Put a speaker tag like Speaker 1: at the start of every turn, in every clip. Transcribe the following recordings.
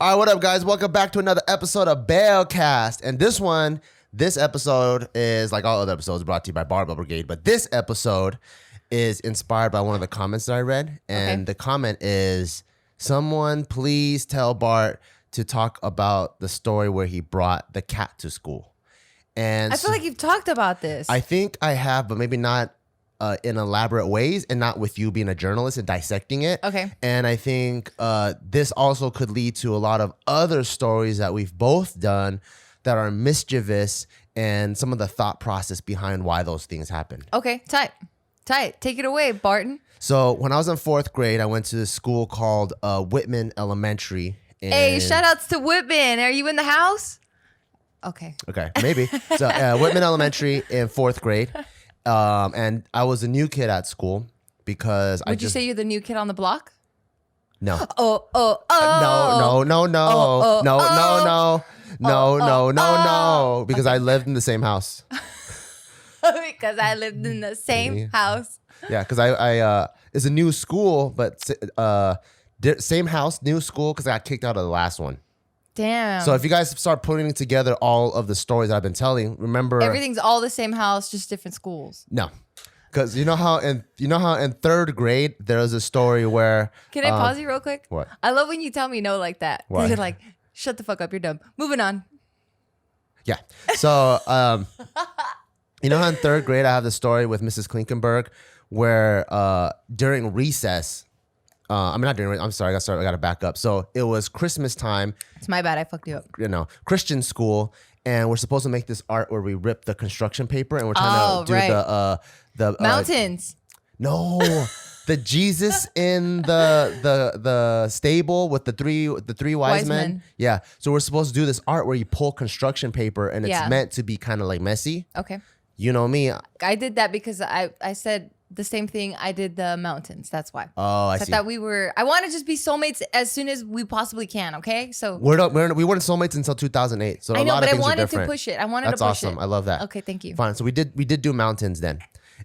Speaker 1: All right, what up, guys? Welcome back to another episode of Bailcast. And this episode is like all other episodes brought to you by Barbell Brigade. But this episode is inspired by one of the comments that I read. And the comment is, someone please tell Bart to talk about the story where he brought the cat to school. And
Speaker 2: I feel like you've talked about this.
Speaker 1: I think I have, but maybe not in elaborate ways and not with you being a journalist and dissecting it.
Speaker 2: Okay.
Speaker 1: And I think this also could lead to a lot of other stories that we've both done that are mischievous and some of the thought process behind why those things happen.
Speaker 2: Okay, tight. Take it away, Barton.
Speaker 1: So when I was in 4th grade, I went to this school called Whitman Elementary. And
Speaker 2: Hey, shout outs to Whitman. Are you in the house? Okay,
Speaker 1: maybe. So Whitman Elementary in 4th grade. And I was a new kid at school because
Speaker 2: Would you say you're the new kid on the block?
Speaker 1: No.
Speaker 2: No.
Speaker 1: No. Because I lived in the same house.
Speaker 2: Because I lived in the same house.
Speaker 1: Yeah, because I it's a new school, but same house, new school, because I got kicked out of the last one.
Speaker 2: Damn.
Speaker 1: So if you guys start putting together all of the stories that I've been telling, remember
Speaker 2: everything's all the same house, just different schools.
Speaker 1: No, because you know how in 3rd grade there was a story where.
Speaker 2: Can I pause you real quick?
Speaker 1: What?
Speaker 2: I love when you tell me no like that.
Speaker 1: Why?
Speaker 2: You're like, shut the fuck up, you're dumb. Moving on.
Speaker 1: Yeah. So you know how in 3rd grade I have the story with Mrs. Klinkenberg where during recess. I'm sorry. I got to back up. So it was Christmas time.
Speaker 2: It's my bad. I fucked you up.
Speaker 1: Christian school, and we're supposed to make this art where we rip the construction paper, and we're trying to do the
Speaker 2: mountains.
Speaker 1: No, the Jesus in the stable with the three wise men. Yeah. So we're supposed to do this art where you pull construction paper, and it's meant to be kind of like messy.
Speaker 2: Okay.
Speaker 1: You know me.
Speaker 2: I did that because I said the same thing. I did the mountains. That's why.
Speaker 1: Oh, I see.
Speaker 2: I want to just be soulmates as soon as we possibly can. Okay, so
Speaker 1: we weren't soulmates until 2008. So
Speaker 2: I know,
Speaker 1: a lot
Speaker 2: but
Speaker 1: of
Speaker 2: I
Speaker 1: things
Speaker 2: wanted
Speaker 1: are different.
Speaker 2: to push it. I wanted
Speaker 1: That's
Speaker 2: to push
Speaker 1: awesome.
Speaker 2: it.
Speaker 1: I love that.
Speaker 2: Okay, thank you.
Speaker 1: Fine. So we did do mountains then,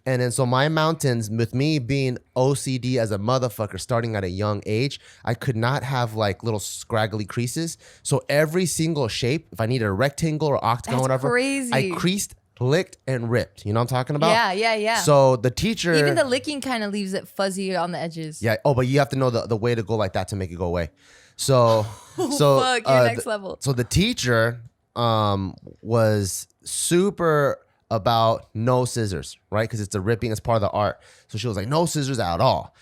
Speaker 1: and then so my mountains, with me being OCD as a motherfucker, starting at a young age, I could not have like little scraggly creases. So every single shape, if I needed a rectangle or octagon, whatever,
Speaker 2: crazy.
Speaker 1: I creased, licked, and ripped. You know what I'm talking about?
Speaker 2: Yeah.
Speaker 1: So the teacher,
Speaker 2: even the licking kind of leaves it fuzzy on the edges.
Speaker 1: Yeah. Oh, but you have to know the way to go like that to make it go away. So
Speaker 2: Fuck, you're next level.
Speaker 1: So the teacher was super about no scissors, right? Because it's a ripping, it's part of the art. So she was like, no scissors at all.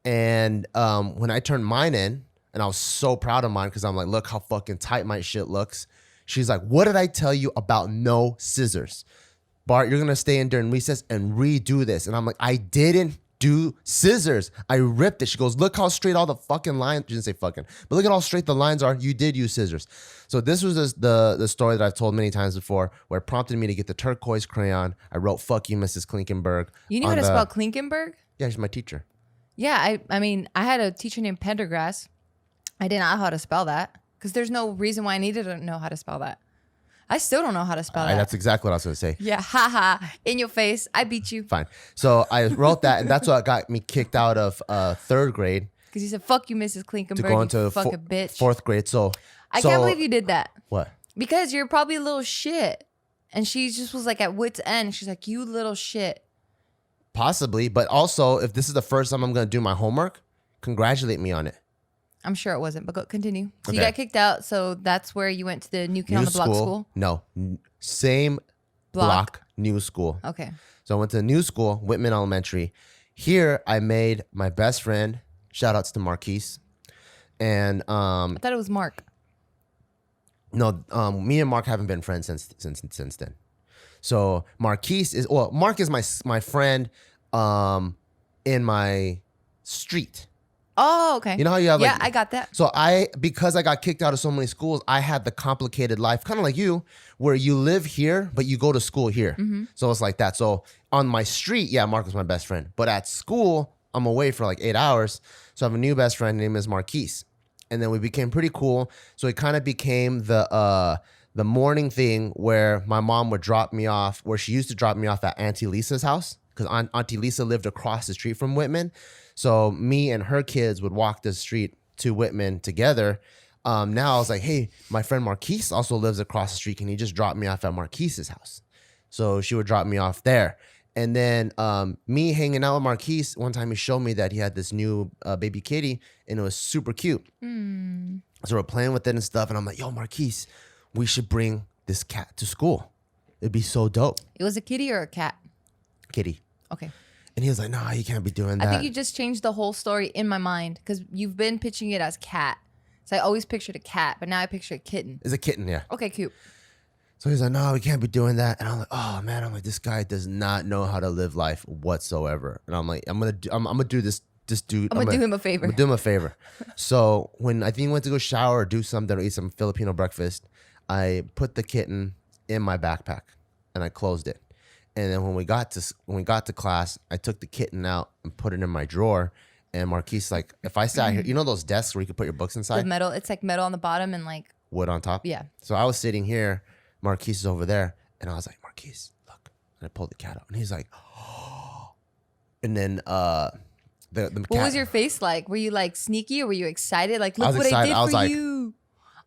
Speaker 1: And when I turned mine in, and I was so proud of mine because I'm like, look how fucking tight my shit looks. She's like, what did I tell you about no scissors? Bart, you're going to stay in during recess and redo this. And I'm like, I didn't do scissors. I ripped it. She goes, look how straight all the fucking lines. She didn't say fucking, but look at how straight the lines are. You did use scissors. So this was the story that I've told many times before where it prompted me to get the turquoise crayon. I wrote, fuck you, Mrs. Klinkenberg.
Speaker 2: You knew how to spell Klinkenberg?
Speaker 1: Yeah, she's my teacher.
Speaker 2: Yeah, I mean, I had a teacher named Pendergrass. I didn't know how to spell that because there's no reason why I needed to know how to spell that. I still don't know how to spell that.
Speaker 1: That's exactly what I was going to say.
Speaker 2: Yeah, haha, in your face. I beat you.
Speaker 1: Fine. So I wrote that, and that's what got me kicked out of 3rd grade.
Speaker 2: Because he said, fuck you, Mrs. Klinkenberg,
Speaker 1: to go into
Speaker 2: you fucking bitch.
Speaker 1: 4th grade.
Speaker 2: I can't believe you did that.
Speaker 1: What?
Speaker 2: Because you're probably a little shit. And she just was like at wit's end. She's like, you little shit.
Speaker 1: Possibly. But also, if this is the first time I'm going to do my homework, congratulate me on it.
Speaker 2: I'm sure it wasn't, but go continue. So
Speaker 1: Okay.
Speaker 2: you got kicked out. So that's where you went to the new kid on the block school?
Speaker 1: No. Same block, new school.
Speaker 2: Okay.
Speaker 1: So I went to the new school, Whitman Elementary. Here, I made my best friend. Shout outs to Marquise. And
Speaker 2: I thought it was Mark.
Speaker 1: No, me and Mark haven't been friends since then. So Marquise is Mark is my friend in my street.
Speaker 2: Oh, okay.
Speaker 1: You know how you have
Speaker 2: yeah, I got that.
Speaker 1: So because I got kicked out of so many schools, I had the complicated life, kind of like you, where you live here, but you go to school here.
Speaker 2: Mm-hmm.
Speaker 1: So it's like that. So on my street, yeah, Mark was my best friend. But at school, I'm away for like 8 hours. So I have a new best friend named is Marquise. And then we became pretty cool. So it kind of became the morning thing where my mom would drop me off, where she used to drop me off at Auntie Lisa's house. Because Auntie Lisa lived across the street from Whitman. So me and her kids would walk the street to Whitman together. now I was like, hey, my friend Marquise also lives across the street. Can you just drop me off at Marquise's house? So she would drop me off there. And then me hanging out with Marquise, one time he showed me that he had this new baby kitty, and it was super cute. So we're playing with it and stuff. And I'm like, yo, Marquise, we should bring this cat to school. It'd be so dope.
Speaker 2: It was a kitty or a cat?
Speaker 1: Kitty.
Speaker 2: Okay.
Speaker 1: And he was like, nah, you can't be doing that.
Speaker 2: I think you just changed the whole story in my mind because you've been pitching it as cat. So I always pictured a cat, but now I picture a kitten.
Speaker 1: It's a kitten, yeah.
Speaker 2: Okay, cute.
Speaker 1: So he's like, no, we can't be doing that. And I'm like, oh man, this guy does not know how to live life whatsoever. And I'm like, I'm gonna do this dude.
Speaker 2: I'm gonna do him a favor.
Speaker 1: I'm gonna do him a favor. So when I think he went to go shower or do something or eat some Filipino breakfast, I put the kitten in my backpack and I closed it. And then when we got to class, I took the kitten out and put it in my drawer. And Marquise, like, if I sat here, you know those desks where you could put your books inside?
Speaker 2: With metal, it's like metal on the bottom and like
Speaker 1: wood on top?
Speaker 2: Yeah.
Speaker 1: So I was sitting here, Marquise is over there, and I was like, Marquise, look. And I pulled the cat out. And he's like, oh. And then the cat.
Speaker 2: What was your face like? Were you like sneaky or were you excited? Like, look
Speaker 1: was
Speaker 2: what
Speaker 1: excited.
Speaker 2: I
Speaker 1: I
Speaker 2: did
Speaker 1: was
Speaker 2: for
Speaker 1: like,
Speaker 2: you.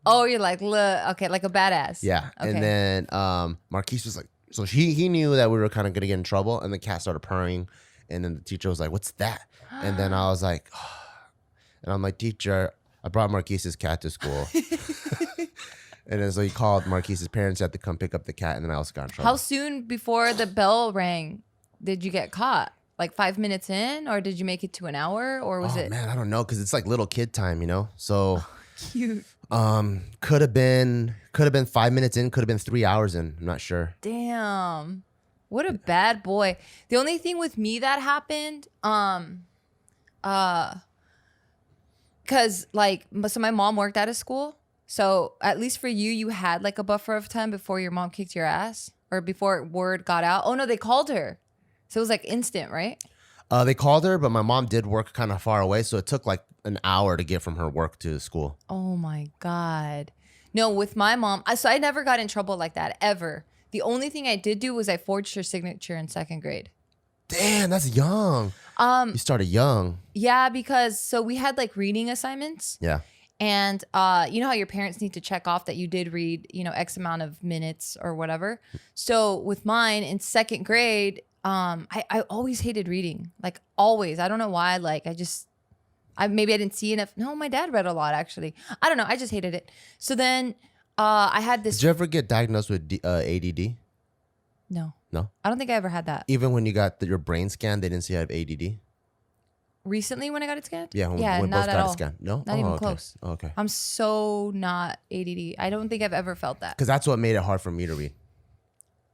Speaker 2: Oh, you're like, look, okay, like a badass.
Speaker 1: Yeah.
Speaker 2: Okay.
Speaker 1: And then Marquise was like, so he knew that we were kind of going to get in trouble, and the cat started purring. And then the teacher was like, what's that? And then I was like, oh. And I'm like, teacher, I brought Marquise's cat to school. And then so he called Marquise's parents, had to come pick up the cat, and then I also got in trouble.
Speaker 2: How soon before the bell rang did you get caught? Like 5 minutes in, or did you make it to an hour, or was it?
Speaker 1: Man, I don't know, because it's like little kid time, you know? So
Speaker 2: Cute.
Speaker 1: could have been 5 minutes in, could have been 3 hours in. I'm not sure.
Speaker 2: Damn. What a bad boy. The only thing with me that happened, cause like, so my mom worked at a school. So at least for you, you had like a buffer of time before your mom kicked your ass or before word got out. Oh no, they called her. So it was like instant, right?
Speaker 1: They called her, but my mom did work kind of far away. So it took like an hour to get from her work to school.
Speaker 2: Oh my God. No, with my mom, so I never got in trouble like that ever. The only thing I did do was I forged her signature in 2nd grade.
Speaker 1: Damn, that's young. You started young.
Speaker 2: Yeah, because so we had like reading assignments.
Speaker 1: Yeah.
Speaker 2: And you know how your parents need to check off that you did read, you know, X amount of minutes or whatever. So with mine in 2nd grade, I always hated reading, like always. I don't know why. Like maybe I didn't see enough. No, my dad read a lot actually. I don't know. I just hated it. So then I had this.
Speaker 1: Did you ever get diagnosed with ADD?
Speaker 2: No.
Speaker 1: No?
Speaker 2: I don't think I ever had that.
Speaker 1: Even when you got your brain scan, they didn't see you have ADD?
Speaker 2: Recently when I got it scanned?
Speaker 1: Yeah, when
Speaker 2: not
Speaker 1: both
Speaker 2: at
Speaker 1: got
Speaker 2: all.
Speaker 1: it scanned. No?
Speaker 2: Not even
Speaker 1: okay.
Speaker 2: close.
Speaker 1: Oh, okay.
Speaker 2: I'm so not ADD. I don't think I've ever felt that.
Speaker 1: Because that's what made it hard for me to read.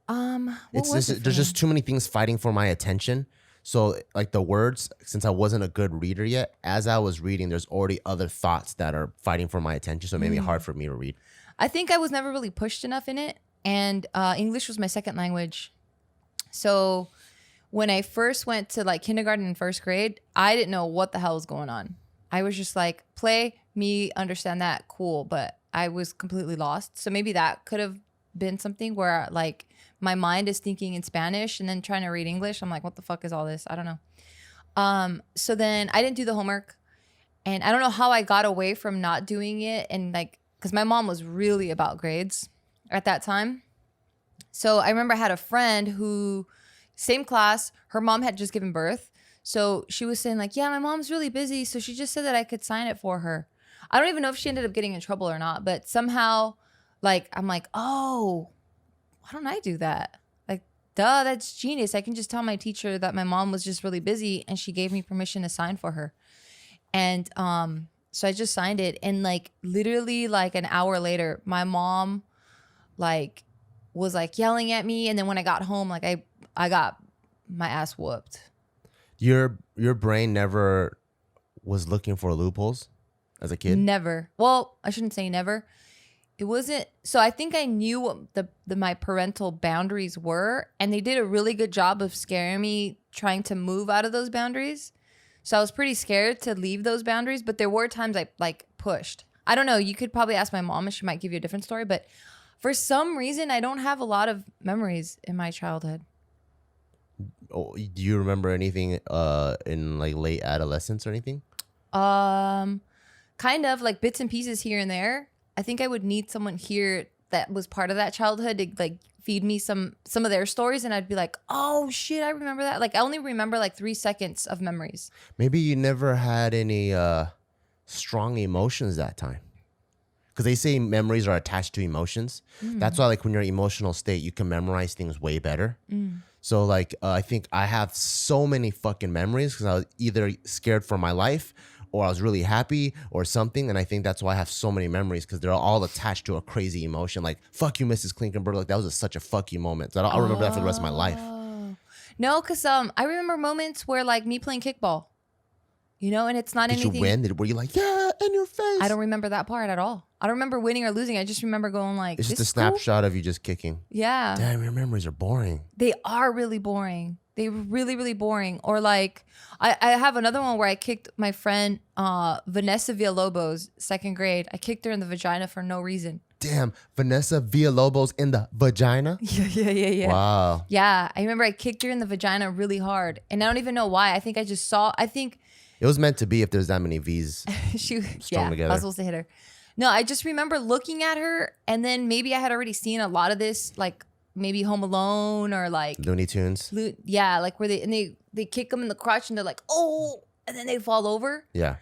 Speaker 1: There's just too many things fighting for my attention. So like the words, since I wasn't a good reader yet, as I was reading, there's already other thoughts that are fighting for my attention. So it made it hard for me to read.
Speaker 2: I think I was never really pushed enough in it. And English was my 2nd language. So when I first went to like kindergarten and 1st grade, I didn't know what the hell was going on. I was just like, play, me, understand that, cool. But I was completely lost. So maybe that could have been something where like my mind is thinking in Spanish and then trying to read English. I'm like, what the fuck is all this? I don't know. So then I didn't do the homework. And I don't know how I got away from not doing it. And like, because my mom was really about grades at that time. So I remember I had a friend who, same class, her mom had just given birth. So she was saying like, yeah, my mom's really busy. So she just said that I could sign it for her. I don't even know if she ended up getting in trouble or not, but somehow like, I'm like, oh, why don't I do that? Like, duh, that's genius. I can just tell my teacher that my mom was just really busy and she gave me permission to sign for her. And so I just signed it. And like literally like an hour later, my mom like was like yelling at me. And then when I got home, like I got my ass whooped.
Speaker 1: Your brain never was looking for loopholes as a kid?
Speaker 2: Never. Well, I shouldn't say never. It wasn't. So I think I knew what my parental boundaries were. And they did a really good job of scaring me trying to move out of those boundaries. So I was pretty scared to leave those boundaries. But there were times I like pushed. I don't know. You could probably ask my mom and she might give you a different story. But for some reason, I don't have a lot of memories in my childhood.
Speaker 1: Oh, do you remember anything in like late adolescence or anything?
Speaker 2: Kind of like bits and pieces here and there. I think I would need someone here that was part of that childhood to like feed me some of their stories, and I'd be like, oh shit, I remember that. Like I only remember like 3 seconds of memories.
Speaker 1: Maybe you never had any strong emotions that time. Because they say memories are attached to emotions. That's why, like, when you're in an emotional state, you can memorize things way better. So, like, I think I have so many fucking memories because I was either scared for my life or I was really happy or something. And I think that's why I have so many memories because they're all attached to a crazy emotion. Like, fuck you, Mrs. Klinkenberg. Like, that was such a fuck you moment. So I'll remember that for the rest of my life.
Speaker 2: No, because I remember moments where, like, me playing kickball. You know, and it's not
Speaker 1: Did
Speaker 2: anything.
Speaker 1: you win? Were you like, yeah, in your face?
Speaker 2: I don't remember that part at all. I don't remember winning or losing. I just remember going like,
Speaker 1: It's just a
Speaker 2: this is cool.
Speaker 1: snapshot of you just kicking.
Speaker 2: Yeah.
Speaker 1: Damn, your memories are boring.
Speaker 2: They are really boring. They were really, really boring. Or like, I have another one where I kicked my friend Vanessa Villalobos, 2nd grade. I kicked her in the vagina for no reason.
Speaker 1: Damn, Vanessa Villalobos in the vagina?
Speaker 2: Yeah.
Speaker 1: Wow.
Speaker 2: Yeah, I remember I kicked her in the vagina really hard. And I don't even know why. I think I just saw,
Speaker 1: It was meant to be if there's that many V's.
Speaker 2: yeah,
Speaker 1: together.
Speaker 2: I was supposed to hit her. No, I just remember looking at her, and then maybe I had already seen a lot of this, like maybe Home Alone or like
Speaker 1: Looney Tunes.
Speaker 2: Yeah, like where they kick them in the crotch and they're like, oh, and then they fall over.
Speaker 1: Yeah.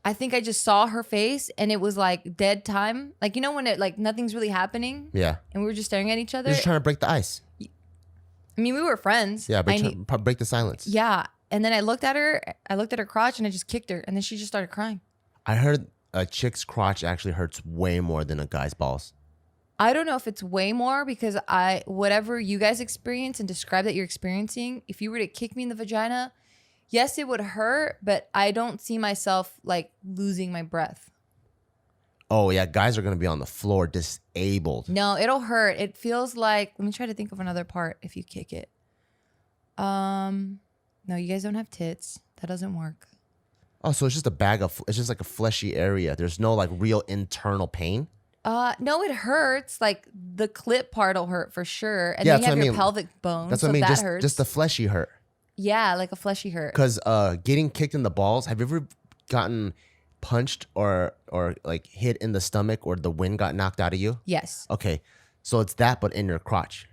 Speaker 2: I think I just saw her face, and it was like dead time. Like, you know when it like nothing's really happening.
Speaker 1: Yeah.
Speaker 2: And we were just staring at each other.
Speaker 1: You're just trying to break the ice.
Speaker 2: I mean, we were friends.
Speaker 1: Yeah, break the silence.
Speaker 2: Yeah. And then I looked at her crotch and I just kicked her. And then she just started crying.
Speaker 1: I heard a chick's crotch actually hurts way more than a guy's balls.
Speaker 2: I don't know if it's way more because whatever you guys experience and describe that you're experiencing, if you were to kick me in the vagina, yes, it would hurt, but I don't see myself like losing my breath.
Speaker 1: Oh, yeah. Guys are going to be on the floor disabled.
Speaker 2: No, it'll hurt. It feels like, let me try to think of another part if you kick it. No, you guys don't have tits. That doesn't work.
Speaker 1: Oh, so it's just it's just like a fleshy area. There's no like real internal pain.
Speaker 2: No, it hurts. Like the clit part will hurt for sure. And
Speaker 1: Yeah,
Speaker 2: then you
Speaker 1: that's
Speaker 2: have
Speaker 1: what I
Speaker 2: your
Speaker 1: mean.
Speaker 2: pelvic bone.
Speaker 1: That's
Speaker 2: so
Speaker 1: what I mean.
Speaker 2: that hurts.
Speaker 1: Just the fleshy hurt.
Speaker 2: Yeah, like a fleshy hurt.
Speaker 1: Because getting kicked in the balls, have you ever gotten punched or like hit in the stomach or the wind got knocked out of you?
Speaker 2: Yes.
Speaker 1: Okay. So it's that, but in your crotch.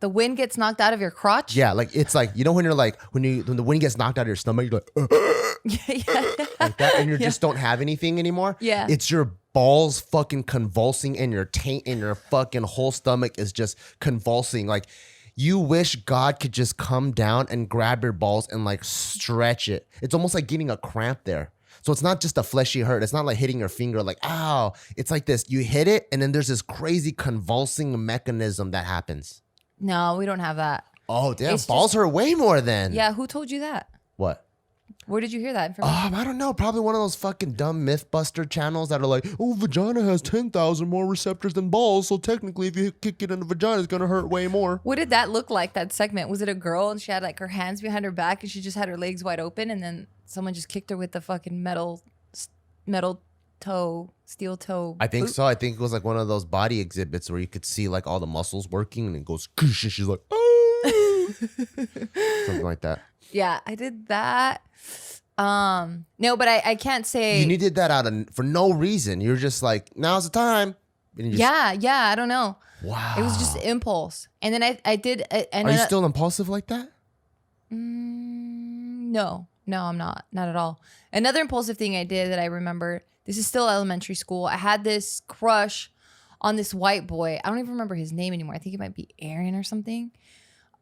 Speaker 2: The wind gets knocked out of your crotch?
Speaker 1: Yeah, like it's like, you know, when you're like, when the wind gets knocked out of your stomach, you're like,
Speaker 2: yeah.
Speaker 1: like that, and you just don't have anything anymore.
Speaker 2: Yeah.
Speaker 1: It's your balls fucking convulsing, and your taint in your fucking whole stomach is just convulsing. Like, you wish God could just come down and grab your balls and like stretch it. It's almost like getting a cramp there. So it's not just a fleshy hurt. It's not like hitting your finger like, ow. It's like this. You hit it, and then there's this crazy convulsing mechanism that happens.
Speaker 2: No, we don't have that.
Speaker 1: Oh, damn.
Speaker 2: It's
Speaker 1: Balls hurt way more then.
Speaker 2: Yeah, who told you that?
Speaker 1: What?
Speaker 2: Where did you hear that information?
Speaker 1: I don't know. Probably one of those fucking dumb Mythbuster channels that are like, oh, vagina has 10,000 more receptors than balls. So technically, if you kick it in the vagina, it's going to hurt way more.
Speaker 2: What did that look like, that segment? Was it a girl and she had like her hands behind her back and she just had her legs wide open and then someone just kicked her with the fucking metal toe, steel toe?
Speaker 1: I think
Speaker 2: boot?
Speaker 1: so. I think it was like one of those body exhibits where you could see like all the muscles working and it goes, and she's like, oh. Something like that.
Speaker 2: Yeah, I did that. No, but I can't say.
Speaker 1: You did that for no reason. You're just like, now's the time. And you just,
Speaker 2: Yeah, I don't know.
Speaker 1: Wow.
Speaker 2: It was just impulse. And then I did.
Speaker 1: Are you still impulsive like that?
Speaker 2: No, I'm not at all. Another impulsive thing I did that I remember, this is still elementary school. I had this crush on this white boy. I don't even remember his name anymore. I think it might be Aaron or something.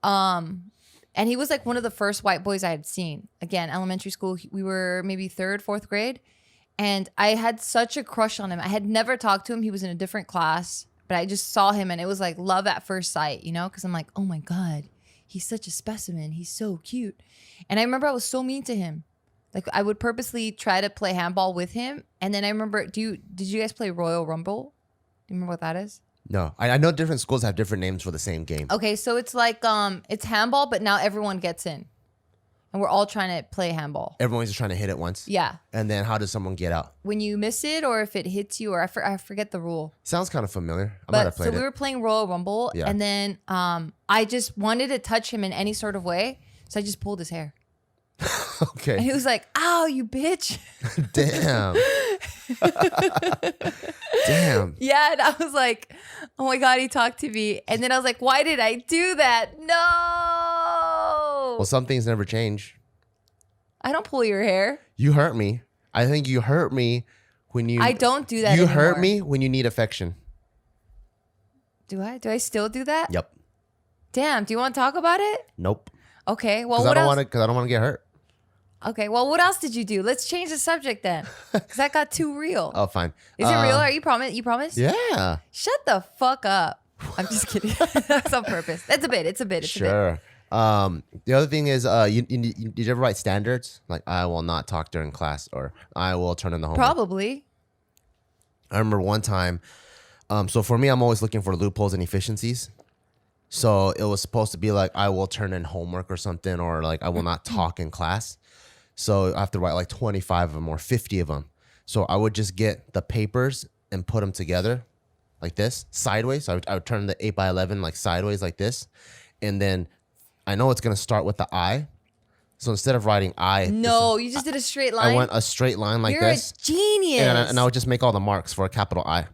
Speaker 2: And he was like one of the first white boys I had seen. Again, elementary school, we were maybe 3rd, 4th grade. And I had such a crush on him. I had never talked to him. He was in a different class, but I just saw him and it was like love at first sight, you know? Because I'm like, oh my God, he's such a specimen. He's so cute. And I remember I was so mean to him. Like I would purposely try to play handball with him. And then I remember, did you guys play Royal Rumble? Do you remember what that is?
Speaker 1: No, I know different schools have different names for the same game.
Speaker 2: Okay, so it's like it's handball, but now everyone gets in, and we're all trying to play handball.
Speaker 1: Everyone's just trying to hit it once.
Speaker 2: Yeah.
Speaker 1: And then how does someone get out?
Speaker 2: When you miss it, or if it hits you, or I forget the rule.
Speaker 1: Sounds kind of familiar. I might have played
Speaker 2: so we were playing Royal Rumble,
Speaker 1: Yeah.
Speaker 2: and then I just wanted to touch him in any sort of way, so I just pulled his hair, and
Speaker 1: Okay.
Speaker 2: he was like, "Ow, you bitch!"
Speaker 1: Damn. Damn.
Speaker 2: Yeah, and I was like, oh my God, he talked to me. And then I was like, why did I do that? No.
Speaker 1: Well, some things never change.
Speaker 2: I don't pull your hair.
Speaker 1: You hurt me. I think you hurt me when you.
Speaker 2: I don't do that
Speaker 1: You
Speaker 2: anymore.
Speaker 1: hurt me when you need affection.
Speaker 2: Do I? Do I still do that?
Speaker 1: Yep.
Speaker 2: Damn. Do you want to talk about it?
Speaker 1: Nope.
Speaker 2: Okay. Well,
Speaker 1: Because I
Speaker 2: what
Speaker 1: don't
Speaker 2: else?
Speaker 1: want to. Because I don't want to get hurt.
Speaker 2: Okay. Well, what else did you do? Let's change the subject then, because that got too real.
Speaker 1: Oh, fine.
Speaker 2: Is it real? Are you promise? You promise?
Speaker 1: Yeah.
Speaker 2: Shut the fuck up. I'm just kidding. That's on purpose. That's a bit. It's a bit. It's a bit.
Speaker 1: Sure. The other thing is, did you ever write standards? Like, I will not talk during class, or I will turn in the homework.
Speaker 2: Probably.
Speaker 1: I remember one time. So for me, I'm always looking for loopholes and efficiencies. So it was supposed to be like, I will turn in homework or something, or like I will not talk in class. So I have to write like 25 of them or 50 of them. So I would just get the papers and put them together like this, sideways. So I would turn the 8x11 like sideways like this. And then I know it's going to start with the I. So instead of writing I,
Speaker 2: No, you just did a straight line.
Speaker 1: I went a straight line like
Speaker 2: You're
Speaker 1: this.
Speaker 2: a genius.
Speaker 1: And I would just make all the marks for a capital I.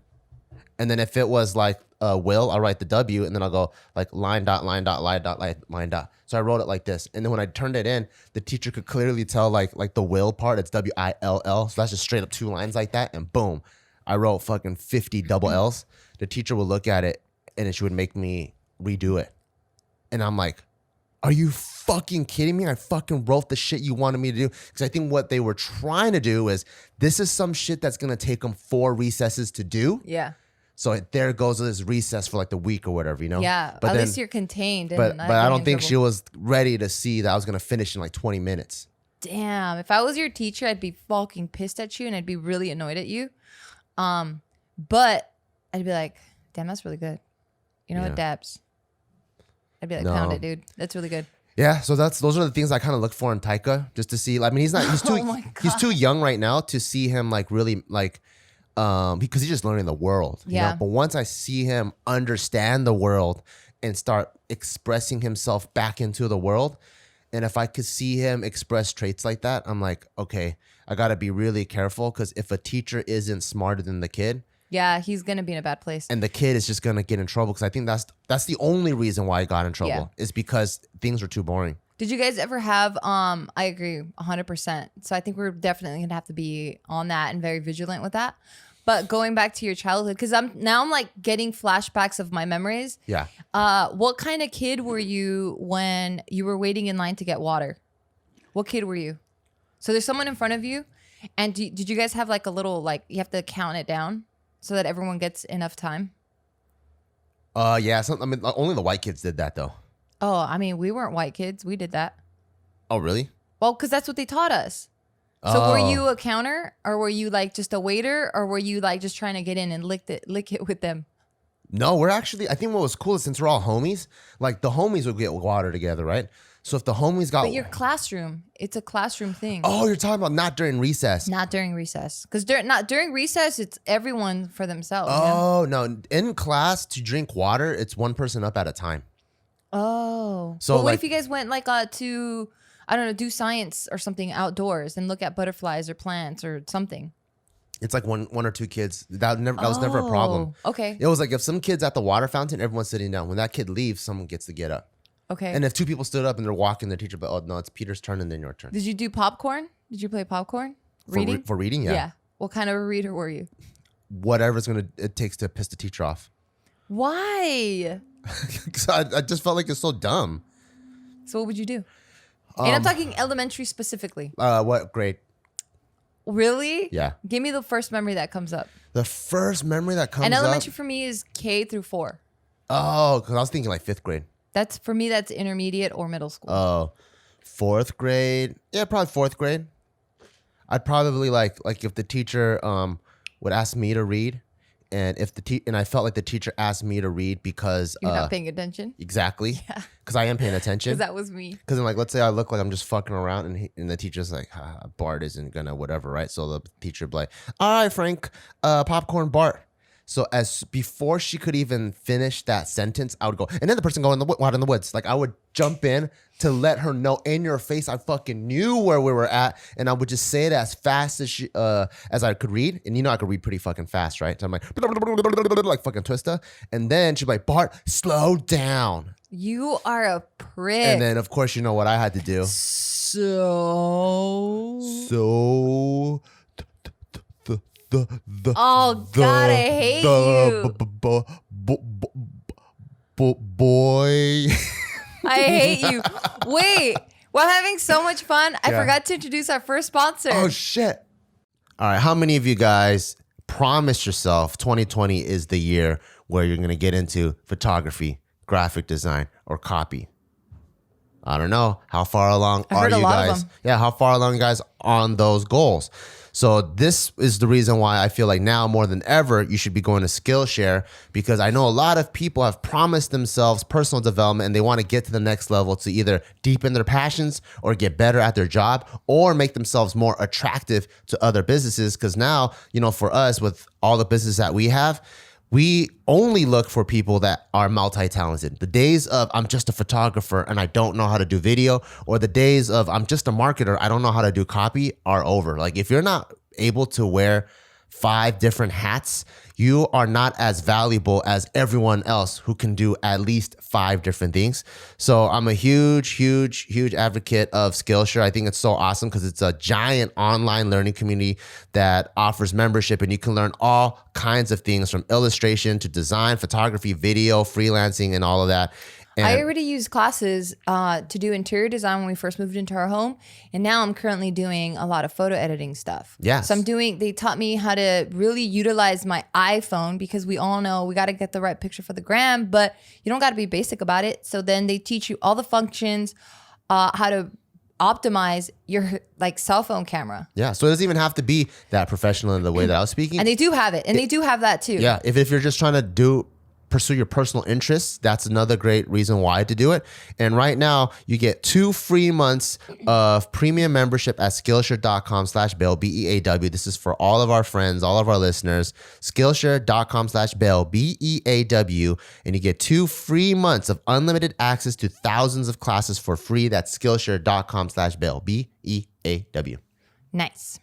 Speaker 1: And then if it was like will, I'll write the W, and then I'll go like line dot, line dot, line dot, line dot. So I wrote it like this. And then when I turned it in, the teacher could clearly tell like the will part, it's WILL. So that's just straight up 2 lines like that. And boom, I wrote fucking 50 double L's. The teacher would look at it and then she would make me redo it. And I'm like, are you fucking kidding me? I fucking wrote the shit you wanted me to do. Because I think what they were trying to do is, this is some shit that's going to take them 4 recesses to do.
Speaker 2: Yeah.
Speaker 1: So there goes this recess for like the week or whatever, you know?
Speaker 2: Yeah.
Speaker 1: But
Speaker 2: At
Speaker 1: then,
Speaker 2: least you're contained.
Speaker 1: but
Speaker 2: And not
Speaker 1: I
Speaker 2: getting
Speaker 1: don't
Speaker 2: in
Speaker 1: think
Speaker 2: trouble.
Speaker 1: she was ready to see that I was going to finish in like 20 minutes.
Speaker 2: Damn. If I was your teacher, I'd be fucking pissed at you and I'd be really annoyed at you. But I'd be like, damn, that's really good. You know what, Dabs? I'd be like,
Speaker 1: No.
Speaker 2: pound it, dude. That's really good.
Speaker 1: Yeah, so those are the things I kind of look for in Taika, just to see. I mean, he's too
Speaker 2: Oh my
Speaker 1: he's too young right now to see him like really like because he's just learning the world. You
Speaker 2: Yeah.
Speaker 1: know? But once I see him understand the world and start expressing himself back into the world, and if I could see him express traits like that, I'm like, okay, I got to be really careful, because if a teacher isn't smarter than the kid,
Speaker 2: Yeah, he's going to be in a bad place.
Speaker 1: and the kid is just gonna get in trouble, because I think that's the only reason why I got in trouble, is because things were too boring.
Speaker 2: Did you guys ever have, I agree 100%. So I think we're definitely going to have to be on that and very vigilant with that. But going back to your childhood, because I'm like getting flashbacks of my memories.
Speaker 1: Yeah.
Speaker 2: What kind of kid were you when you were waiting in line to get water? What kid were you? So there's someone in front of you. And did you guys have like a little, like, you have to count it down so that everyone gets enough time?
Speaker 1: Yeah. I mean, only the white kids did that though.
Speaker 2: Oh, I mean, we weren't white kids. We did that.
Speaker 1: Oh, really?
Speaker 2: Well, because that's what they taught us. So were you a counter, or were you like just a waiter, or were you like just trying to get in and lick it with them?
Speaker 1: No, we're actually, I think what was cool is, since we're all homies, like the homies would get water together, right? So if the homies got...
Speaker 2: But your classroom, it's a classroom thing.
Speaker 1: Oh, you're talking about not during recess.
Speaker 2: Not during recess. Because during recess, it's everyone for themselves. You know?
Speaker 1: Oh, no. In class, to drink water, it's one person up at a time.
Speaker 2: Oh.
Speaker 1: So,
Speaker 2: But what
Speaker 1: like-
Speaker 2: if you guys went like to, I don't know, do science or something outdoors and look at butterflies or plants or something?
Speaker 1: It's like one or two kids. That was never a problem.
Speaker 2: Oh, okay.
Speaker 1: It was like if some kid's at the water fountain, everyone's sitting down. When that kid leaves, someone gets to get up.
Speaker 2: Okay.
Speaker 1: And if 2 people stood up and they're walking, the teacher, but oh no, it's Peter's turn and then your turn.
Speaker 2: Did you do popcorn? Did you play popcorn? Reading?
Speaker 1: For reading, yeah.
Speaker 2: What kind of a reader were you?
Speaker 1: Whatever's it takes to piss the teacher off.
Speaker 2: Why?
Speaker 1: Because I just felt like it's so dumb.
Speaker 2: So what would you do? And I'm talking elementary specifically.
Speaker 1: What grade?
Speaker 2: Really?
Speaker 1: Yeah.
Speaker 2: Give me the first memory that comes up.
Speaker 1: The first memory that comes
Speaker 2: And
Speaker 1: up.
Speaker 2: elementary for me is K through 4.
Speaker 1: Oh, because I was thinking like 5th grade.
Speaker 2: That's for me. That's intermediate or middle school.
Speaker 1: Oh, 4th grade. Yeah, probably 4th grade. I'd probably like if the teacher would ask me to read, and if and I felt like the teacher asked me to read because
Speaker 2: You're not paying attention.
Speaker 1: exactly, because I am paying attention.
Speaker 2: Because that was me.
Speaker 1: Because then, like, let's say I look like I'm just fucking around, and the teacher's like, Bart isn't gonna whatever, right? So the teacher would be like, all right, Frank, popcorn Bart. So as before she could even finish that sentence, I would go, and then the person go out in the woods. Like I would jump in to let her know in your face I fucking knew where we were at, and I would just say it as fast as I could read. And you know I could read pretty fucking fast, right? So I'm like fucking Twista, and then she'd be like, Bart, slow down.
Speaker 2: You are a prick.
Speaker 1: And then of course you know what I had to do.
Speaker 2: Oh God, I hate you.
Speaker 1: Boy.
Speaker 2: I hate you. Wait, we're having so much fun. I forgot to introduce our first sponsor.
Speaker 1: Oh shit. All right, how many of you guys promised yourself 2020 is the year where you're going to get into photography, graphic design, or copy? I don't know. How far along are you guys? Yeah, how far along you guys on those goals? So this is the reason why I feel like now more than ever, you should be going to Skillshare, because I know a lot of people have promised themselves personal development and they want to get to the next level to either deepen their passions or get better at their job or make themselves more attractive to other businesses. Because now, you know, for us with all the business that we have, we only look for people that are multi-talented. The days of I'm just a photographer and I don't know how to do video, or the days of I'm just a marketer, I don't know how to do copy, are over. Like if you're not able to wear 5 different hats, you are not as valuable as everyone else who can do at least 5 different things. So I'm a huge advocate of Skillshare. I think it's so awesome because it's a giant online learning community that offers membership, and you can learn all kinds of things from illustration to design, photography, video, freelancing, and all of that. And
Speaker 2: I already used classes to do interior design when we first moved into our home. And now I'm currently doing a lot of photo editing stuff.
Speaker 1: Yes.
Speaker 2: So they taught me how to really utilize my iPhone, because we all know we got to get the right picture for the gram, but you don't got to be basic about it. So then they teach you all the functions, how to optimize your like cell phone camera.
Speaker 1: Yeah. So it doesn't even have to be that professional in the way that I was speaking.
Speaker 2: And they do have it. And they do have that too.
Speaker 1: Yeah. If you're just trying to pursue your personal interests, that's another great reason why to do it. And right now you get 2 free months of premium membership at Skillshare.com/Beal, BEAW. This is for all of our friends, all of our listeners. Skillshare.com/Beal, BEAW. And you get 2 free months of unlimited access to thousands of classes for free. That's Skillshare.com/Beal, BEAW.
Speaker 2: Nice.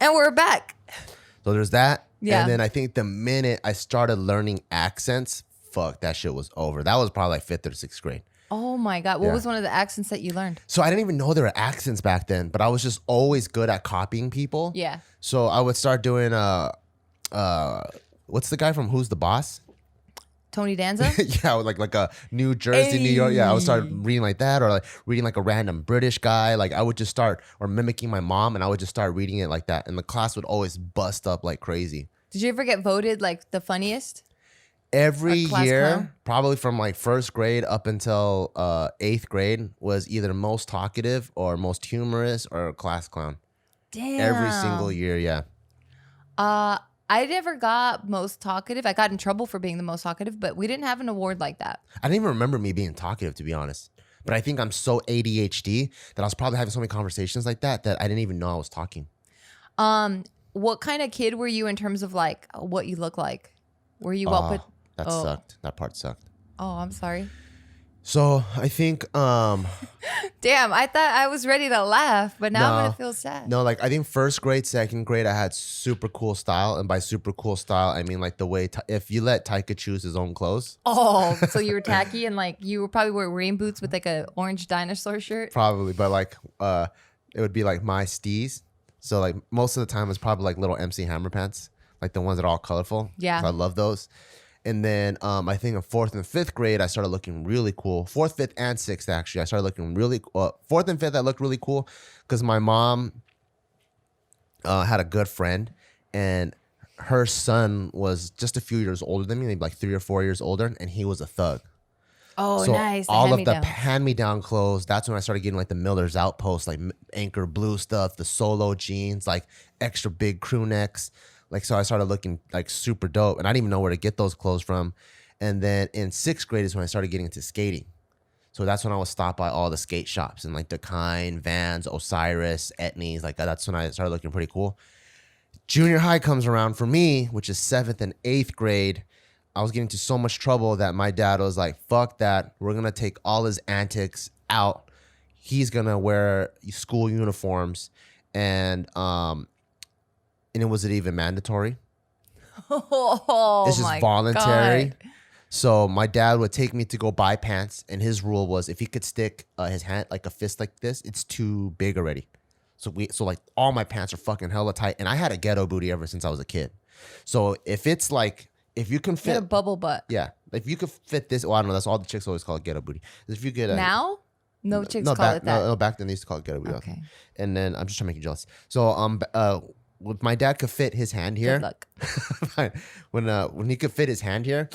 Speaker 2: And we're back.
Speaker 1: So there's that.
Speaker 2: Yeah.
Speaker 1: And then I think the minute I started learning accents, fuck, that shit was over. That was probably like 5th or 6th grade.
Speaker 2: Oh my God. What was one of the accents that you learned?
Speaker 1: So I didn't even know there were accents back then, but I was just always good at copying people.
Speaker 2: Yeah.
Speaker 1: So I would start doing, what's the guy from Who's the Boss?
Speaker 2: Tony Danza?
Speaker 1: Yeah, like a New Jersey, New York. Yeah, I would start reading like that, or like reading like a random British guy. Like I would just start, or mimicking my mom, and I would just start reading it like that. And the class would always bust up like crazy.
Speaker 2: Did you ever get voted like the funniest?
Speaker 1: Every year, probably from like 1st grade up until 8th grade, was either most talkative or most humorous or class clown.
Speaker 2: Damn.
Speaker 1: Every single year, yeah.
Speaker 2: I never got most talkative. I got in trouble for being the most talkative, but we didn't have an award like that.
Speaker 1: I didn't even remember me being talkative, to be honest. But I think I'm so ADHD that I was probably having so many conversations like that I didn't even know I was talking.
Speaker 2: What kind of kid were you in terms of like what you look like? Were you well put?
Speaker 1: That sucked. That part sucked.
Speaker 2: Oh, I'm sorry.
Speaker 1: So I think
Speaker 2: damn, I thought I was ready to laugh, but now I'm gonna feel sad.
Speaker 1: No, like I think 1st grade, 2nd grade, I had super cool style, and by super cool style, I mean like the way if you let Taika choose his own clothes.
Speaker 2: Oh, so you were tacky, and like you were probably wearing rain boots with like a orange dinosaur shirt.
Speaker 1: Probably, but like it would be like my steez. So like most of the time it's probably like little MC Hammer pants, like the ones that are all colorful.
Speaker 2: Yeah,
Speaker 1: so I love those. And then I think in 4th and 5th grade, I started looking really cool. 4th, 5th, and 6th, actually. I started looking really cool. 4th and 5th, I looked really cool because my mom had a good friend, and her son was just a few years older than me, maybe like 3 or 4 years older, and he was a thug.
Speaker 2: Oh,
Speaker 1: so
Speaker 2: nice.
Speaker 1: All of the hand-me-down clothes, that's when I started getting like the Miller's Outpost, like anchor blue stuff, the Solo jeans, like extra big crew necks. Like, so I started looking like super dope, and I didn't even know where to get those clothes from. And then in 6th grade is when I started getting into skating. So that's when I was stopped by all the skate shops and like Dakine, Vans, Osiris, Etnies. Like that's when I started looking pretty cool. Junior high comes around for me, which is 7th and 8th grade. I was getting into so much trouble that my dad was like, fuck that. We're going to take all his antics out. He's going to wear school uniforms. And it wasn't even mandatory.
Speaker 2: Oh,
Speaker 1: It's just
Speaker 2: my
Speaker 1: voluntary.
Speaker 2: God.
Speaker 1: So my dad would take me to go buy pants. And his rule was if he could stick his hand like a fist like this, it's too big already. So like all my pants are fucking hella tight. And I had a ghetto booty ever since I was a kid. So if it's like, if you can
Speaker 2: You had a
Speaker 1: fit,
Speaker 2: bubble butt.
Speaker 1: yeah, if you could fit this, well, I don't know, that's all the chicks always call it ghetto booty. If you get
Speaker 2: Now? No chicks call
Speaker 1: back,
Speaker 2: it that.
Speaker 1: No, back then they used to call it ghetto booty.
Speaker 2: Okay.
Speaker 1: And then I'm just trying to make you jealous. So when my dad could fit his hand here,
Speaker 2: Good luck.
Speaker 1: when he could fit his hand here,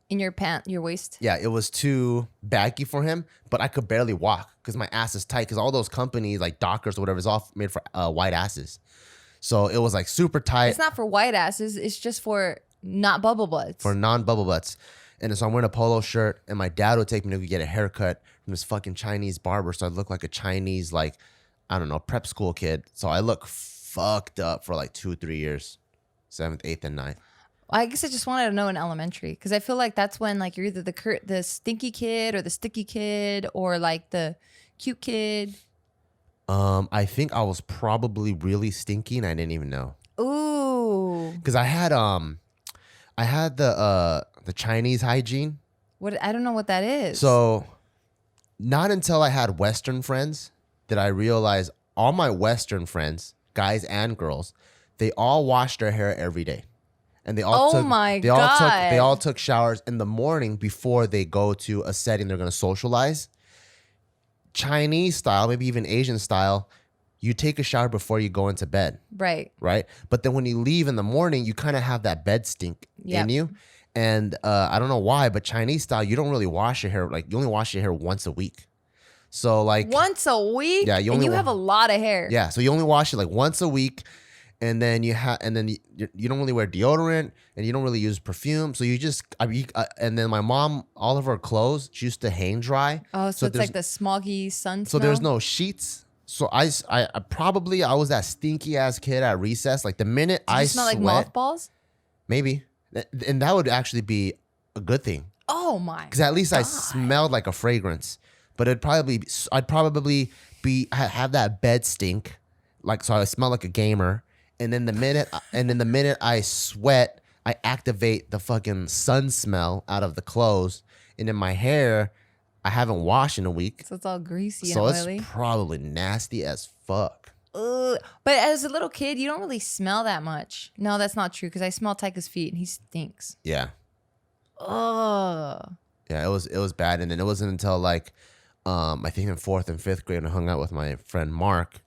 Speaker 2: In your your waist.
Speaker 1: yeah, it was too baggy for him, but I could barely walk because my ass is tight. Because all those companies like Dockers or whatever is all made for white asses, so it was like super tight.
Speaker 2: It's not for white asses. It's just for not bubble butts.
Speaker 1: For non-bubble butts. And so I'm wearing a polo shirt, and my dad would take me to get a haircut from this fucking Chinese barber. So I look like a Chinese, like, I don't know, prep school kid. So I look fucked up for like 2-3 years, 7th, 8th, and 9th.
Speaker 2: I guess I just wanted to know in elementary because I feel like that's when like you're either the stinky kid or the sticky kid or like the cute kid.
Speaker 1: I think I was probably really stinky, and I didn't even know.
Speaker 2: Ooh.
Speaker 1: Because I had the Chinese hygiene.
Speaker 2: What? I don't know what that is.
Speaker 1: So not until I had Western friends did I realize all my Western friends, guys and girls, they all wash their hair every day. And they all they all took showers in the morning before they go to a setting they're going to socialize. Chinese style, maybe even Asian style, you take a shower before you go into bed.
Speaker 2: Right.
Speaker 1: Right? But then when you leave in the morning, you kind of have that bed stink in you. And I don't know why, but Chinese style, you don't really wash your hair. Like, you only wash your hair once a week. So, like...
Speaker 2: Once a week?
Speaker 1: Yeah.
Speaker 2: You have a lot of hair.
Speaker 1: Yeah. So, you only wash it, like, once a week. And then you don't really wear deodorant, and you don't really use perfume. So, you just... and then my mom, all of her clothes, she used to hang dry.
Speaker 2: Oh, so it's like the smoggy sun
Speaker 1: So,
Speaker 2: smell?
Speaker 1: there's no sheets. So, I was that stinky-ass kid at recess. Like, the minute
Speaker 2: Did you smell like mothballs?
Speaker 1: Maybe. And that would actually be a good thing.
Speaker 2: Oh my!
Speaker 1: Because at least I smelled like a fragrance. But I'd probably have that bed stink, like, so I smell like a gamer. And then the minute I sweat, I activate the fucking sun smell out of the clothes. And in my hair, I haven't washed in a week,
Speaker 2: so it's all greasy
Speaker 1: so
Speaker 2: and oily.
Speaker 1: It's probably nasty as fuck.
Speaker 2: Ugh. But as a little kid, you don't really smell that much. No, that's not true because I smell Tyka's feet and he stinks.
Speaker 1: Yeah.
Speaker 2: Ugh.
Speaker 1: Yeah, it was bad. And then it wasn't until like I think in 4th and 5th grade, I hung out with my friend Mark,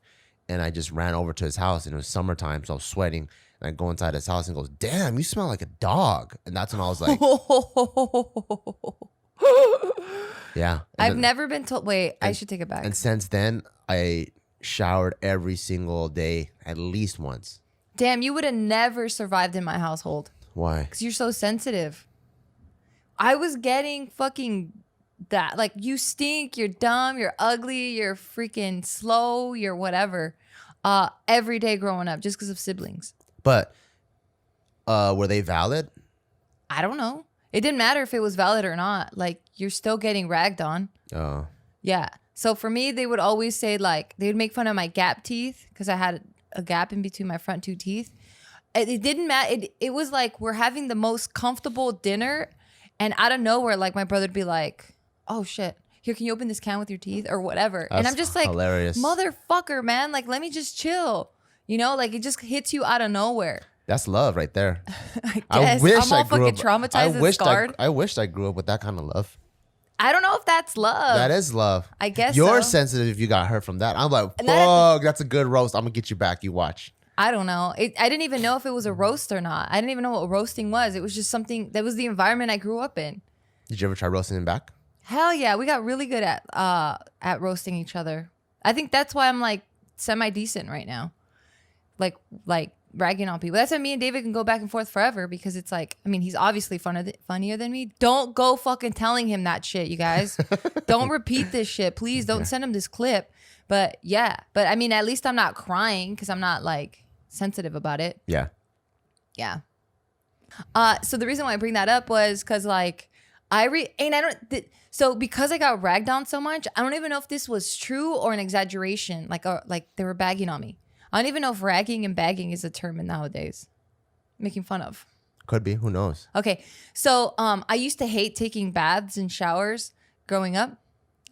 Speaker 1: and I just ran over to his house, and it was summertime, so I was sweating. And I go inside his house and goes, "Damn, you smell like a dog." And that's when I was like, yeah.
Speaker 2: I've never been told. Wait, I should take it back.
Speaker 1: And since then, I showered every single day at least once.
Speaker 2: Damn, you would have never survived in my household.
Speaker 1: Why?
Speaker 2: Because you're so sensitive. I was getting fucking that. Like, you stink, you're dumb, you're ugly, you're freaking slow, you're whatever. Every day growing up just because of siblings.
Speaker 1: But were they valid?
Speaker 2: I don't know. It didn't matter if it was valid or not. Like, you're still getting ragged on.
Speaker 1: Oh.
Speaker 2: Yeah. So for me, they would always say, like, they would make fun of my gap teeth because I had a gap in between my front 2 teeth. It didn't matter. It was like we're having the most comfortable dinner, and out of nowhere, like, my brother would be like, "Oh shit, here, can you open this can with your teeth or whatever?" And I'm just like,
Speaker 1: hilarious.
Speaker 2: Motherfucker, man, like, let me just chill. You know, like, it just hits you out of nowhere.
Speaker 1: That's love right there.
Speaker 2: I guess. I'm all fucking traumatized and scarred.
Speaker 1: I wished I grew up with that kind of love.
Speaker 2: I don't know if that's love.
Speaker 1: That is love.
Speaker 2: I guess
Speaker 1: you're
Speaker 2: so.
Speaker 1: sensitive if you got hurt from that. I'm like, fuck, that's a good roast. I'm gonna get you back. You watch.
Speaker 2: I don't know. I didn't even know if it was a roast or not. I didn't even know what roasting was. It was just something that was the environment I grew up in.
Speaker 1: Did you ever try roasting him back?
Speaker 2: Hell yeah, we got really good at roasting each other. I think that's why I'm like semi decent right now. Like ragging on people. That's why me and David can go back and forth forever, because it's like, I mean, he's obviously funnier than me. Don't go fucking telling him that shit, you guys. Don't repeat this shit. Please don't send him this clip. But yeah, but I mean, at least I'm not crying because I'm not like, sensitive about it.
Speaker 1: Yeah.
Speaker 2: Yeah. So the reason why I bring that up was because like so because I got ragged on so much, I don't even know if this was true or an exaggeration. Like they were bagging on me. I don't even know if ragging and bagging is a term nowadays. Making fun of.
Speaker 1: Could be. Who knows?
Speaker 2: Okay. So I used to hate taking baths and showers growing up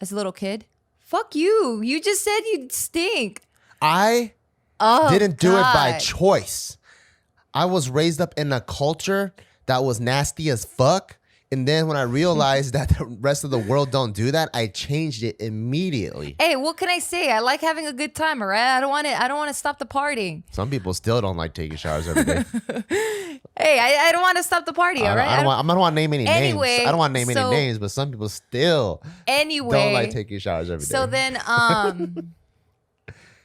Speaker 2: as a little kid. Fuck you. You just said you'd stink.
Speaker 1: I didn't do it by choice. I was raised up in a culture that was nasty as fuck. And then when I realized that the rest of the world don't do that, I changed it immediately.
Speaker 2: Hey, what can I say? I like having a good time, all right? I don't want to stop the partying.
Speaker 1: Some people still don't like taking showers every day.
Speaker 2: Hey, I don't want to stop the party, all right?
Speaker 1: I don't want to name any names. I don't want to name any names, but some people still don't like taking showers every day.
Speaker 2: So then,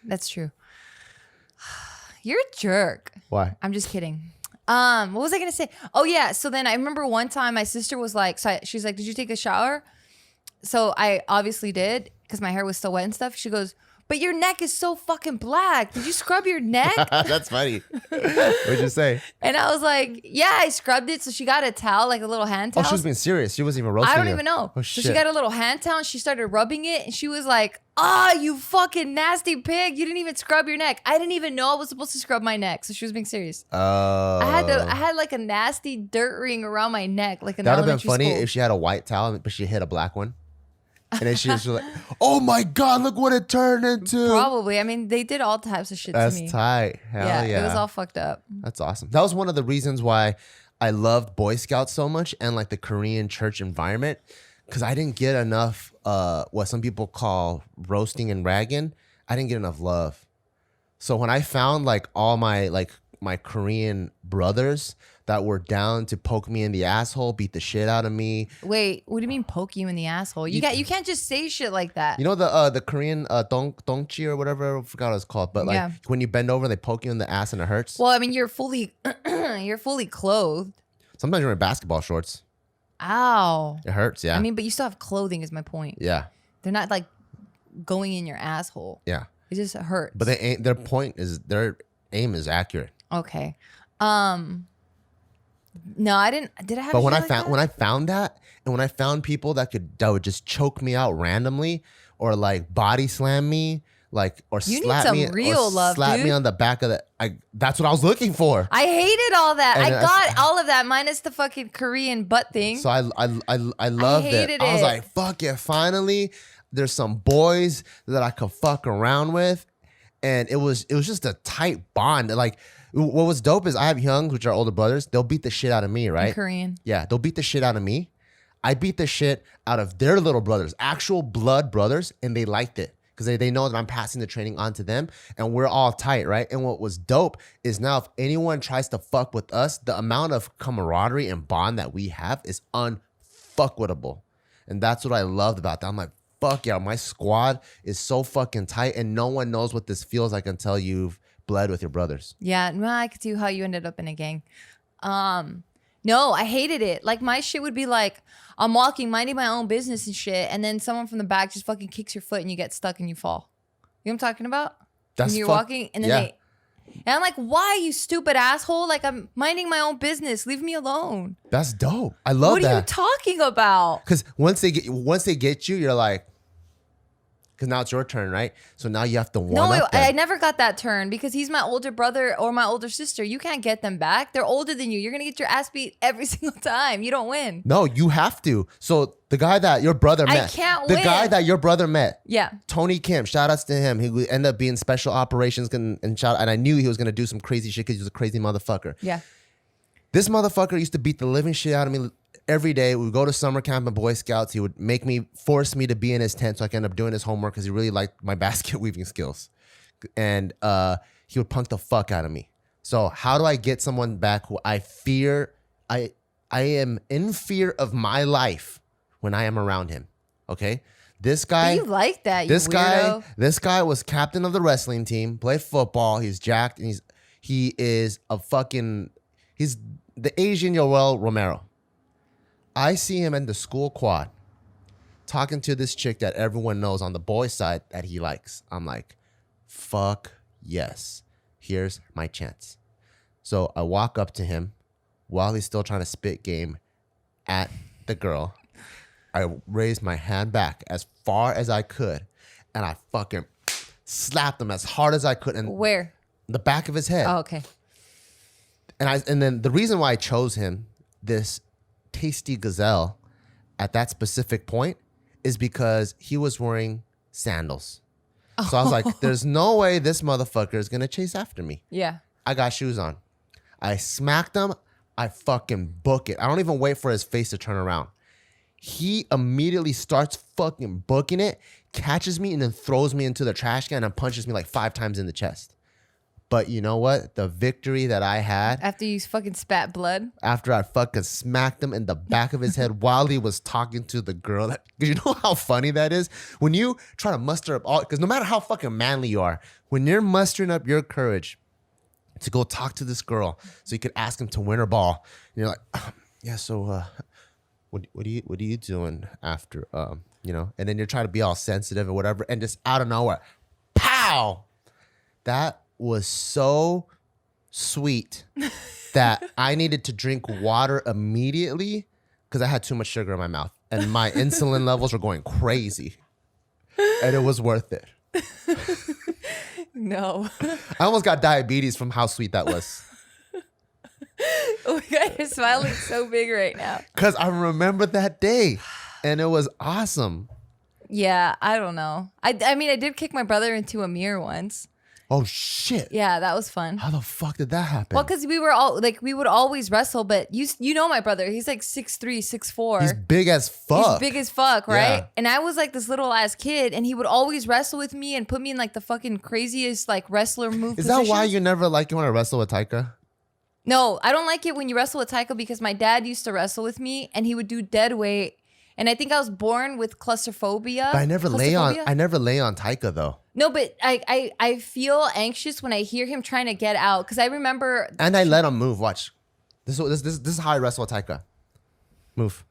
Speaker 2: that's true. You're a jerk.
Speaker 1: Why?
Speaker 2: I'm just kidding. What was I gonna say? Oh yeah. So then I remember one time my sister was like, she's like, "Did you take a shower?" So I obviously did because my hair was still wet and stuff. She goes, "But your neck is so fucking black. Did you scrub your neck?"
Speaker 1: That's funny. What'd you say?
Speaker 2: And I was like, "Yeah, I scrubbed it." So she got a towel, like a little hand towel.
Speaker 1: Oh, she was being serious. She wasn't even roasting you.
Speaker 2: I don't even know.
Speaker 1: Oh,
Speaker 2: so
Speaker 1: shit.
Speaker 2: she got a little hand towel and she started rubbing it. And she was like, you fucking nasty pig. You didn't even scrub your neck. I didn't even know I was supposed to scrub my neck. So she was being serious.
Speaker 1: Oh.
Speaker 2: I had like a nasty dirt ring around my neck. Like in
Speaker 1: that would have been
Speaker 2: elementary
Speaker 1: funny
Speaker 2: school.
Speaker 1: if she had a white towel, but she hit a black one. And then she was like, "Oh my God, look what it turned into."
Speaker 2: Probably. I mean, they did all types of shit to me.
Speaker 1: That's tight. Hell yeah.
Speaker 2: It was all fucked up.
Speaker 1: That's awesome. That was one of the reasons why I loved Boy Scouts so much and like the Korean church environment, because I didn't get enough what some people call roasting and ragging. I didn't get enough love. So when I found like all my Korean brothers that were down to poke me in the asshole, beat the shit out of me.
Speaker 2: Wait, what do you mean poke you in the asshole? You can't just say shit like that.
Speaker 1: You know the Korean dongchi or whatever, I forgot what it's called, but like when you bend over, they poke you in the ass and it hurts.
Speaker 2: Well, I mean, you're fully clothed.
Speaker 1: Sometimes you're in basketball shorts.
Speaker 2: Ow.
Speaker 1: It hurts, yeah.
Speaker 2: I mean, but you still have clothing is my point.
Speaker 1: Yeah.
Speaker 2: They're not like going in your asshole.
Speaker 1: Yeah.
Speaker 2: It just hurts.
Speaker 1: But their aim is accurate.
Speaker 2: Okay. No, I didn't. Did I have?
Speaker 1: But when I found that, and when I found people that would just choke me out randomly, or like body slam me, like or
Speaker 2: you
Speaker 1: slap
Speaker 2: need some real love,
Speaker 1: slap
Speaker 2: dude.
Speaker 1: me on the back of that's what I was looking for.
Speaker 2: I hated all that.
Speaker 1: And
Speaker 2: I got all of that minus the fucking Korean butt thing.
Speaker 1: So I loved it. I was like, fuck yeah, finally there's some boys that I could fuck around with. And it was just a tight bond. Like what was dope is I have youngs, which are older brothers. They'll beat the shit out of me, right?
Speaker 2: In Korean.
Speaker 1: Yeah, they'll beat the shit out of me. I beat the shit out of their little brothers, actual blood brothers, and they liked it because they know that I'm passing the training on to them, and we're all tight, right? And what was dope is now if anyone tries to fuck with us, the amount of camaraderie and bond that we have is unfuckwittable. And that's what I loved about that. I'm like, fuck yeah, my squad is so fucking tight, and no one knows what this feels like until you've bled with your brothers.
Speaker 2: Yeah, well, I could see how you ended up in a gang. No, I hated it. Like my shit would be like, I'm walking, minding my own business and shit, and then someone from the back just fucking kicks your foot and you get stuck and you fall. You know what I'm talking about?
Speaker 1: That's
Speaker 2: when you're walking and then and I'm like, why, you stupid asshole? Like I'm minding my own business. Leave me alone.
Speaker 1: That's dope. I love that.
Speaker 2: What are you talking about?
Speaker 1: Because once they get you, you're like, because now it's your turn, right? So now you have to up them.
Speaker 2: I never got that turn because he's my older brother or my older sister. You can't get them back. They're older than you. You're going to get your ass beat every single time. You don't win.
Speaker 1: No, you have to. So the guy that your brother met.
Speaker 2: I can't
Speaker 1: the
Speaker 2: win.
Speaker 1: guy that your brother met.
Speaker 2: Yeah.
Speaker 1: Tony Kim, shout outs to him. He would end up being special operations and I knew he was going to do some crazy shit because he was a crazy motherfucker.
Speaker 2: Yeah.
Speaker 1: This motherfucker used to beat the living shit out of me every day. We would go to summer camp and Boy Scouts. He would force me to be in his tent so I could end up doing his homework because he really liked my basket weaving skills. And he would punk the fuck out of me. So how do I get someone back who I fear? I am in fear of my life when I am around him. Okay? This guy.
Speaker 2: But you like that, you weirdo.
Speaker 1: This guy was captain of the wrestling team, played football. He's jacked, and he's the Asian Yoel Romero. I see him in the school quad talking to this chick that everyone knows on the boys' side that he likes. I'm like, fuck yes. here's my chance. So I walk up to him while he's still trying to spit game at the girl. I raised my hand back as far as I could, and I fucking slapped him as hard as I could in
Speaker 2: Where?
Speaker 1: the back of his head.
Speaker 2: Oh, okay.
Speaker 1: And then the reason why I chose him, this tasty gazelle, at that specific point, is because he was wearing sandals. So I was like, there's no way this motherfucker is gonna chase after me.
Speaker 2: Yeah.
Speaker 1: I got shoes on. I smacked him. I fucking book it. I don't even wait for his face to turn around. He immediately starts fucking booking it, catches me, and then throws me into the trash can and punches me like 5 times in the chest. But you know what? The victory that I had
Speaker 2: After you fucking spat blood.
Speaker 1: after I fucking smacked him in the back of his head while he was talking to the girl. Because you know how funny that is? When you try to muster up all, because no matter how fucking manly you are, when you're mustering up your courage to go talk to this girl so you could ask him to win her ball, and you're like, yeah, so what are you doing after, and then you're trying to be all sensitive or whatever, and just out of nowhere, pow! That was so sweet that I needed to drink water immediately because I had too much sugar in my mouth and my insulin levels were going crazy, and it was worth it.
Speaker 2: No.
Speaker 1: I almost got diabetes from how sweet that was.
Speaker 2: Oh my God, you're smiling so big right now.
Speaker 1: Because I remember that day and it was awesome.
Speaker 2: Yeah, I don't know. I mean, I did kick my brother into a mirror once.
Speaker 1: Oh shit.
Speaker 2: Yeah, that was fun.
Speaker 1: How the fuck did that happen?
Speaker 2: Well, because we would always wrestle, but you know my brother, he's like 6'3", 6'4".
Speaker 1: He's big as fuck.
Speaker 2: He's big as fuck, right?
Speaker 1: Yeah.
Speaker 2: And I was like this little ass kid, and he would always wrestle with me and put me in like the fucking craziest like wrestler move.
Speaker 1: Is that why
Speaker 2: positions.
Speaker 1: you never like you want to wrestle with Taika?
Speaker 2: No, I don't like it when you wrestle with Taika because my dad used to wrestle with me, and he would do dead weight. And I think I was born with claustrophobia.
Speaker 1: But I never lay on
Speaker 2: Claustrophobia?
Speaker 1: Taika though.
Speaker 2: No, but I feel anxious when I hear him trying to get out because I remember.
Speaker 1: And I let him move. Watch. This is how I wrestle with Taika. Move.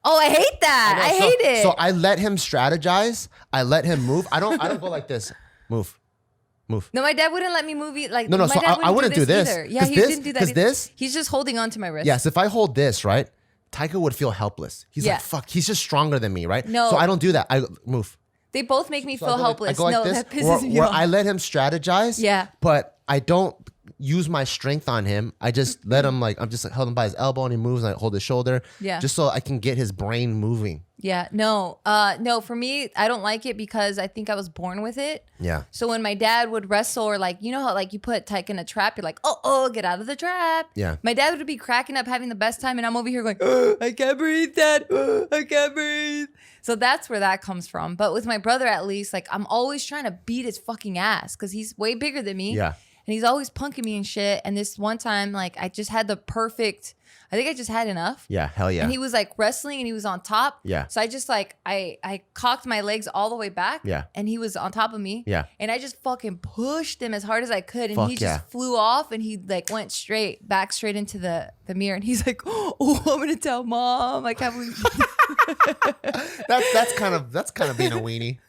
Speaker 2: Oh, I hate that. I hate it.
Speaker 1: So I let him strategize. I let him move. I don't go like this. Move.
Speaker 2: No, my dad wouldn't let me move. Like
Speaker 1: No.
Speaker 2: my
Speaker 1: So
Speaker 2: dad
Speaker 1: I wouldn't do this.
Speaker 2: either. Yeah, he didn't do that.
Speaker 1: Because this.
Speaker 2: He's just holding on to my wrist.
Speaker 1: Yes. If I hold this, right, Taika would feel helpless. He's
Speaker 2: Yeah.
Speaker 1: like, fuck. He's just stronger than me, right?
Speaker 2: No.
Speaker 1: So I don't do that. I move.
Speaker 2: They both make me
Speaker 1: So
Speaker 2: feel
Speaker 1: I go
Speaker 2: helpless.
Speaker 1: Like
Speaker 2: No,
Speaker 1: this,
Speaker 2: that pisses me
Speaker 1: where
Speaker 2: off.
Speaker 1: I let him strategize.
Speaker 2: Yeah.
Speaker 1: But I don't use my strength on him. I just let him I'm just held him by his elbow and he moves and I hold his shoulder.
Speaker 2: Yeah.
Speaker 1: Just so I can get his brain moving.
Speaker 2: Yeah, no, for me, I don't like it because I think I was born with it.
Speaker 1: Yeah.
Speaker 2: So when my dad would wrestle, or like, you know how like you put Taika in a trap, you're like, oh, get out of the trap.
Speaker 1: Yeah.
Speaker 2: My dad would be cracking up, having the best time, and I'm over here going, I can't breathe, Dad. I can't breathe. So that's where that comes from. But with my brother, at least, like I'm always trying to beat his fucking ass because he's way bigger than me.
Speaker 1: Yeah.
Speaker 2: And he's always punking me and shit. And this one time, like I just had the perfect. I think I just had enough.
Speaker 1: Yeah. Hell yeah.
Speaker 2: And he was like wrestling and he was on top.
Speaker 1: Yeah.
Speaker 2: So I just like, I cocked my legs all the way back.
Speaker 1: Yeah.
Speaker 2: And he was on top of me.
Speaker 1: Yeah.
Speaker 2: And I just fucking pushed him as hard as I could. And
Speaker 1: Fuck
Speaker 2: he
Speaker 1: yeah.
Speaker 2: just flew off and he like went back straight into the mirror. And he's like, oh, I'm going to tell mom. I can't believe
Speaker 1: that's kind of being a weenie.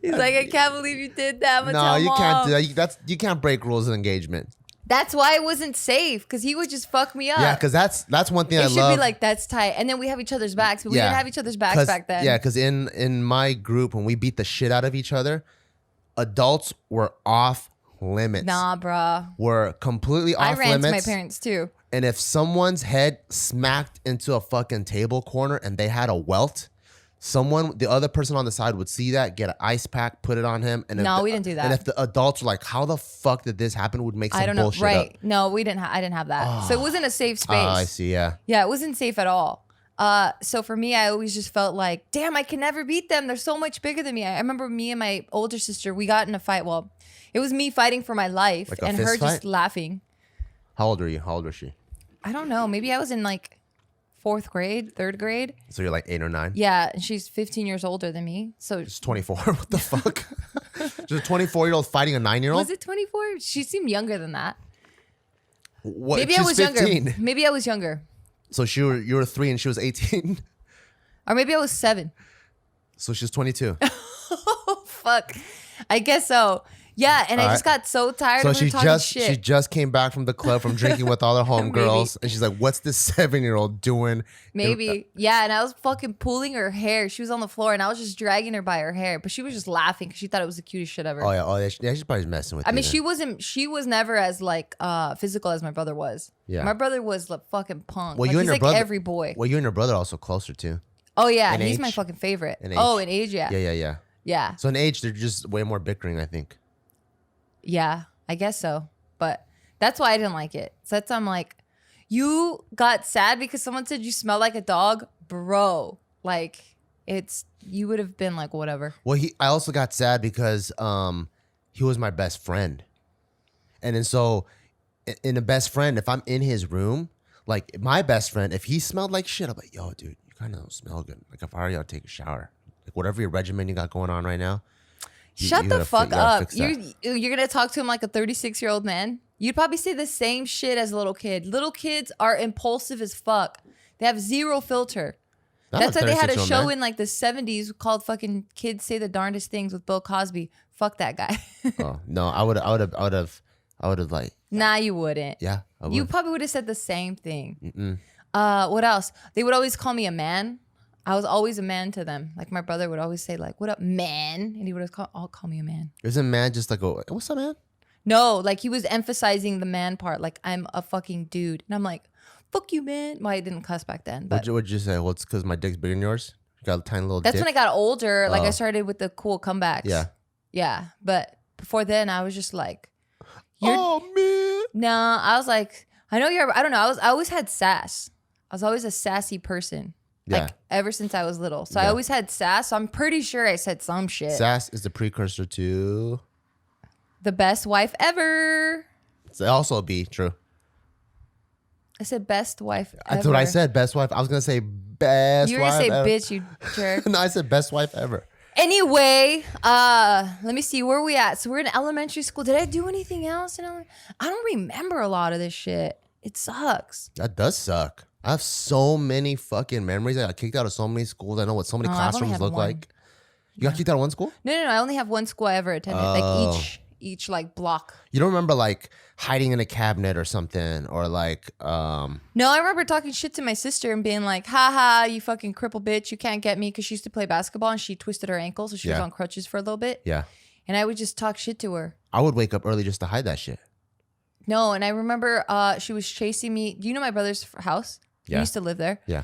Speaker 2: He's like, I can't believe you did that. I'm gonna
Speaker 1: No,
Speaker 2: tell
Speaker 1: you
Speaker 2: mom.
Speaker 1: can't do that. You can't break rules of engagement.
Speaker 2: That's why it wasn't safe because he would just fuck me up.
Speaker 1: Yeah, because that's one thing
Speaker 2: it
Speaker 1: I
Speaker 2: should
Speaker 1: love.
Speaker 2: be like, that's tight. And then we have each other's backs, but we didn't have each other's backs back then.
Speaker 1: Yeah, because in my group, when we beat the shit out of each other, adults were off limits.
Speaker 2: Nah, bruh.
Speaker 1: Were completely off
Speaker 2: I ran
Speaker 1: limits.
Speaker 2: to my parents too.
Speaker 1: And if someone's head smacked into a fucking table corner and they had a welt, the other person on the side would see that, get an ice pack, put it on him. And
Speaker 2: No, we didn't do that.
Speaker 1: And if the adults were like, how the fuck did this happen? Would make some
Speaker 2: I don't know.
Speaker 1: bullshit
Speaker 2: Right.
Speaker 1: up.
Speaker 2: No, we didn't. I didn't have that. So it wasn't a safe space.
Speaker 1: Oh, I see. Yeah.
Speaker 2: Yeah, it wasn't safe at all. So for me, I always just felt like, damn, I can never beat them. They're so much bigger than me. I remember me and my older sister, we got in a fight. Well, it was me fighting for my life
Speaker 1: Like a
Speaker 2: and
Speaker 1: fist
Speaker 2: her just
Speaker 1: fight?
Speaker 2: laughing.
Speaker 1: How old are you? How old was she?
Speaker 2: I don't know. Maybe I was in like 4th grade, 3rd grade.
Speaker 1: So you're like 8 or 9?
Speaker 2: Yeah, and she's 15 years older than me. So
Speaker 1: It's 24. What the fuck? Just a 24-year-old fighting a 9-year-old?
Speaker 2: was it 24? She seemed younger than that.
Speaker 1: What?
Speaker 2: Maybe
Speaker 1: She's
Speaker 2: I was
Speaker 1: 15.
Speaker 2: younger. Maybe I was younger.
Speaker 1: So you were 3 and she was 18.
Speaker 2: Or maybe I was 7.
Speaker 1: So she's 22.
Speaker 2: Oh, fuck. I guess so. Yeah, and I
Speaker 1: All
Speaker 2: just
Speaker 1: right.
Speaker 2: got so tired
Speaker 1: So
Speaker 2: of her talking shit.
Speaker 1: she just came back from the club from drinking with all her homegirls, and she's like, "What's this 7-year-old doing?"
Speaker 2: Maybe. Yeah, and I was fucking pulling her hair. She was on the floor, and I was just dragging her by her hair. But she was just laughing because she thought it was the cutest shit ever.
Speaker 1: Oh yeah, she's probably messing with.
Speaker 2: I
Speaker 1: you
Speaker 2: mean,
Speaker 1: then.
Speaker 2: she was never as like physical as my brother was.
Speaker 1: Yeah.
Speaker 2: My brother was like fucking punk.
Speaker 1: Well,
Speaker 2: Like,
Speaker 1: you and
Speaker 2: he's
Speaker 1: your
Speaker 2: like
Speaker 1: brother,
Speaker 2: every boy.
Speaker 1: Well, you and your brother are also closer too.
Speaker 2: Oh yeah,
Speaker 1: in
Speaker 2: he's my
Speaker 1: age?
Speaker 2: fucking favorite.
Speaker 1: In age.
Speaker 2: Oh, in age, yeah.
Speaker 1: Yeah.
Speaker 2: Yeah.
Speaker 1: So in age, they're just way more bickering, I think.
Speaker 2: Yeah, I guess so. But that's why I didn't like it. So that's I'm like, you got sad because someone said you smell like a dog, bro. Like you would have been like whatever.
Speaker 1: Well, I also got sad because he was my best friend, and then so in a best friend, if I'm in his room, like my best friend, if he smelled like shit, I'm like, yo, dude, you kind of don't smell good. Like if I already gotta take a shower, like whatever your regimen you got going on right now.
Speaker 2: Shut the fuck up.
Speaker 1: You're
Speaker 2: You're gonna talk to him like a 36-year-old man. You'd probably say the same shit as a little kid. Little kids are impulsive as fuck. They have zero filter. That's why they had a show in like the 70s called fucking Kids Say the Darndest Things with Bill Cosby. Fuck that guy.
Speaker 1: Oh no, I would have like.
Speaker 2: Nah, you wouldn't.
Speaker 1: Yeah, I would.
Speaker 2: You probably would have said the same thing. What else? They would always call me a man. I was always a man to them. Like my brother would always say like, "What up, man?" And he would always call me a man.
Speaker 1: Isn't man just like, oh, what's up, man?
Speaker 2: No, like he was emphasizing the man part. Like I'm a fucking dude, and I'm like, "Fuck you, man." Well, I didn't cuss back then, but
Speaker 1: What'd you say? Well, it's because my dick's bigger than yours. You got a tiny little.
Speaker 2: that's
Speaker 1: dick?
Speaker 2: when I got older. Like I
Speaker 1: Oh.
Speaker 2: started with the cool comebacks.
Speaker 1: Yeah.
Speaker 2: Yeah, but before then, I was just like,
Speaker 1: Oh man.
Speaker 2: nah. I was like, I know you're. I don't know. I always had sass. I was always a sassy person.
Speaker 1: Yeah.
Speaker 2: Like ever since I was little. So I
Speaker 1: Yeah.
Speaker 2: always had sass. So I'm pretty sure I said some shit.
Speaker 1: Sass is the precursor to.
Speaker 2: The best wife ever.
Speaker 1: It's also be true.
Speaker 2: I said best wife ever.
Speaker 1: That's what I said. Best wife. I was gonna say best.
Speaker 2: You were gonna
Speaker 1: wife
Speaker 2: say
Speaker 1: ever.
Speaker 2: bitch, you jerk.
Speaker 1: No, I said best wife ever.
Speaker 2: Anyway, let me see where we at. So we're in elementary school. Did I do anything else? I don't remember a lot of this shit. It sucks.
Speaker 1: That does suck. I have so many fucking memories. I got kicked out of so many schools. I know what so many
Speaker 2: Oh, I've only
Speaker 1: classrooms
Speaker 2: had
Speaker 1: look
Speaker 2: one.
Speaker 1: like. You got kicked out of one school?
Speaker 2: No. I only have one school I ever attended.
Speaker 1: Oh.
Speaker 2: Like each like block.
Speaker 1: You don't remember like hiding in a cabinet or something, or like
Speaker 2: No, I remember talking shit to my sister and being like, "Ha, you fucking cripple bitch, you can't get me," because she used to play basketball and she twisted her ankle, so she was
Speaker 1: Yeah.
Speaker 2: on crutches for a little bit.
Speaker 1: yeah.
Speaker 2: And I would just talk shit to her.
Speaker 1: I would wake up early just to hide that shit.
Speaker 2: No, and I remember she was chasing me. Do you know my brother's house?
Speaker 1: Yeah.
Speaker 2: We used to live there.
Speaker 1: Yeah.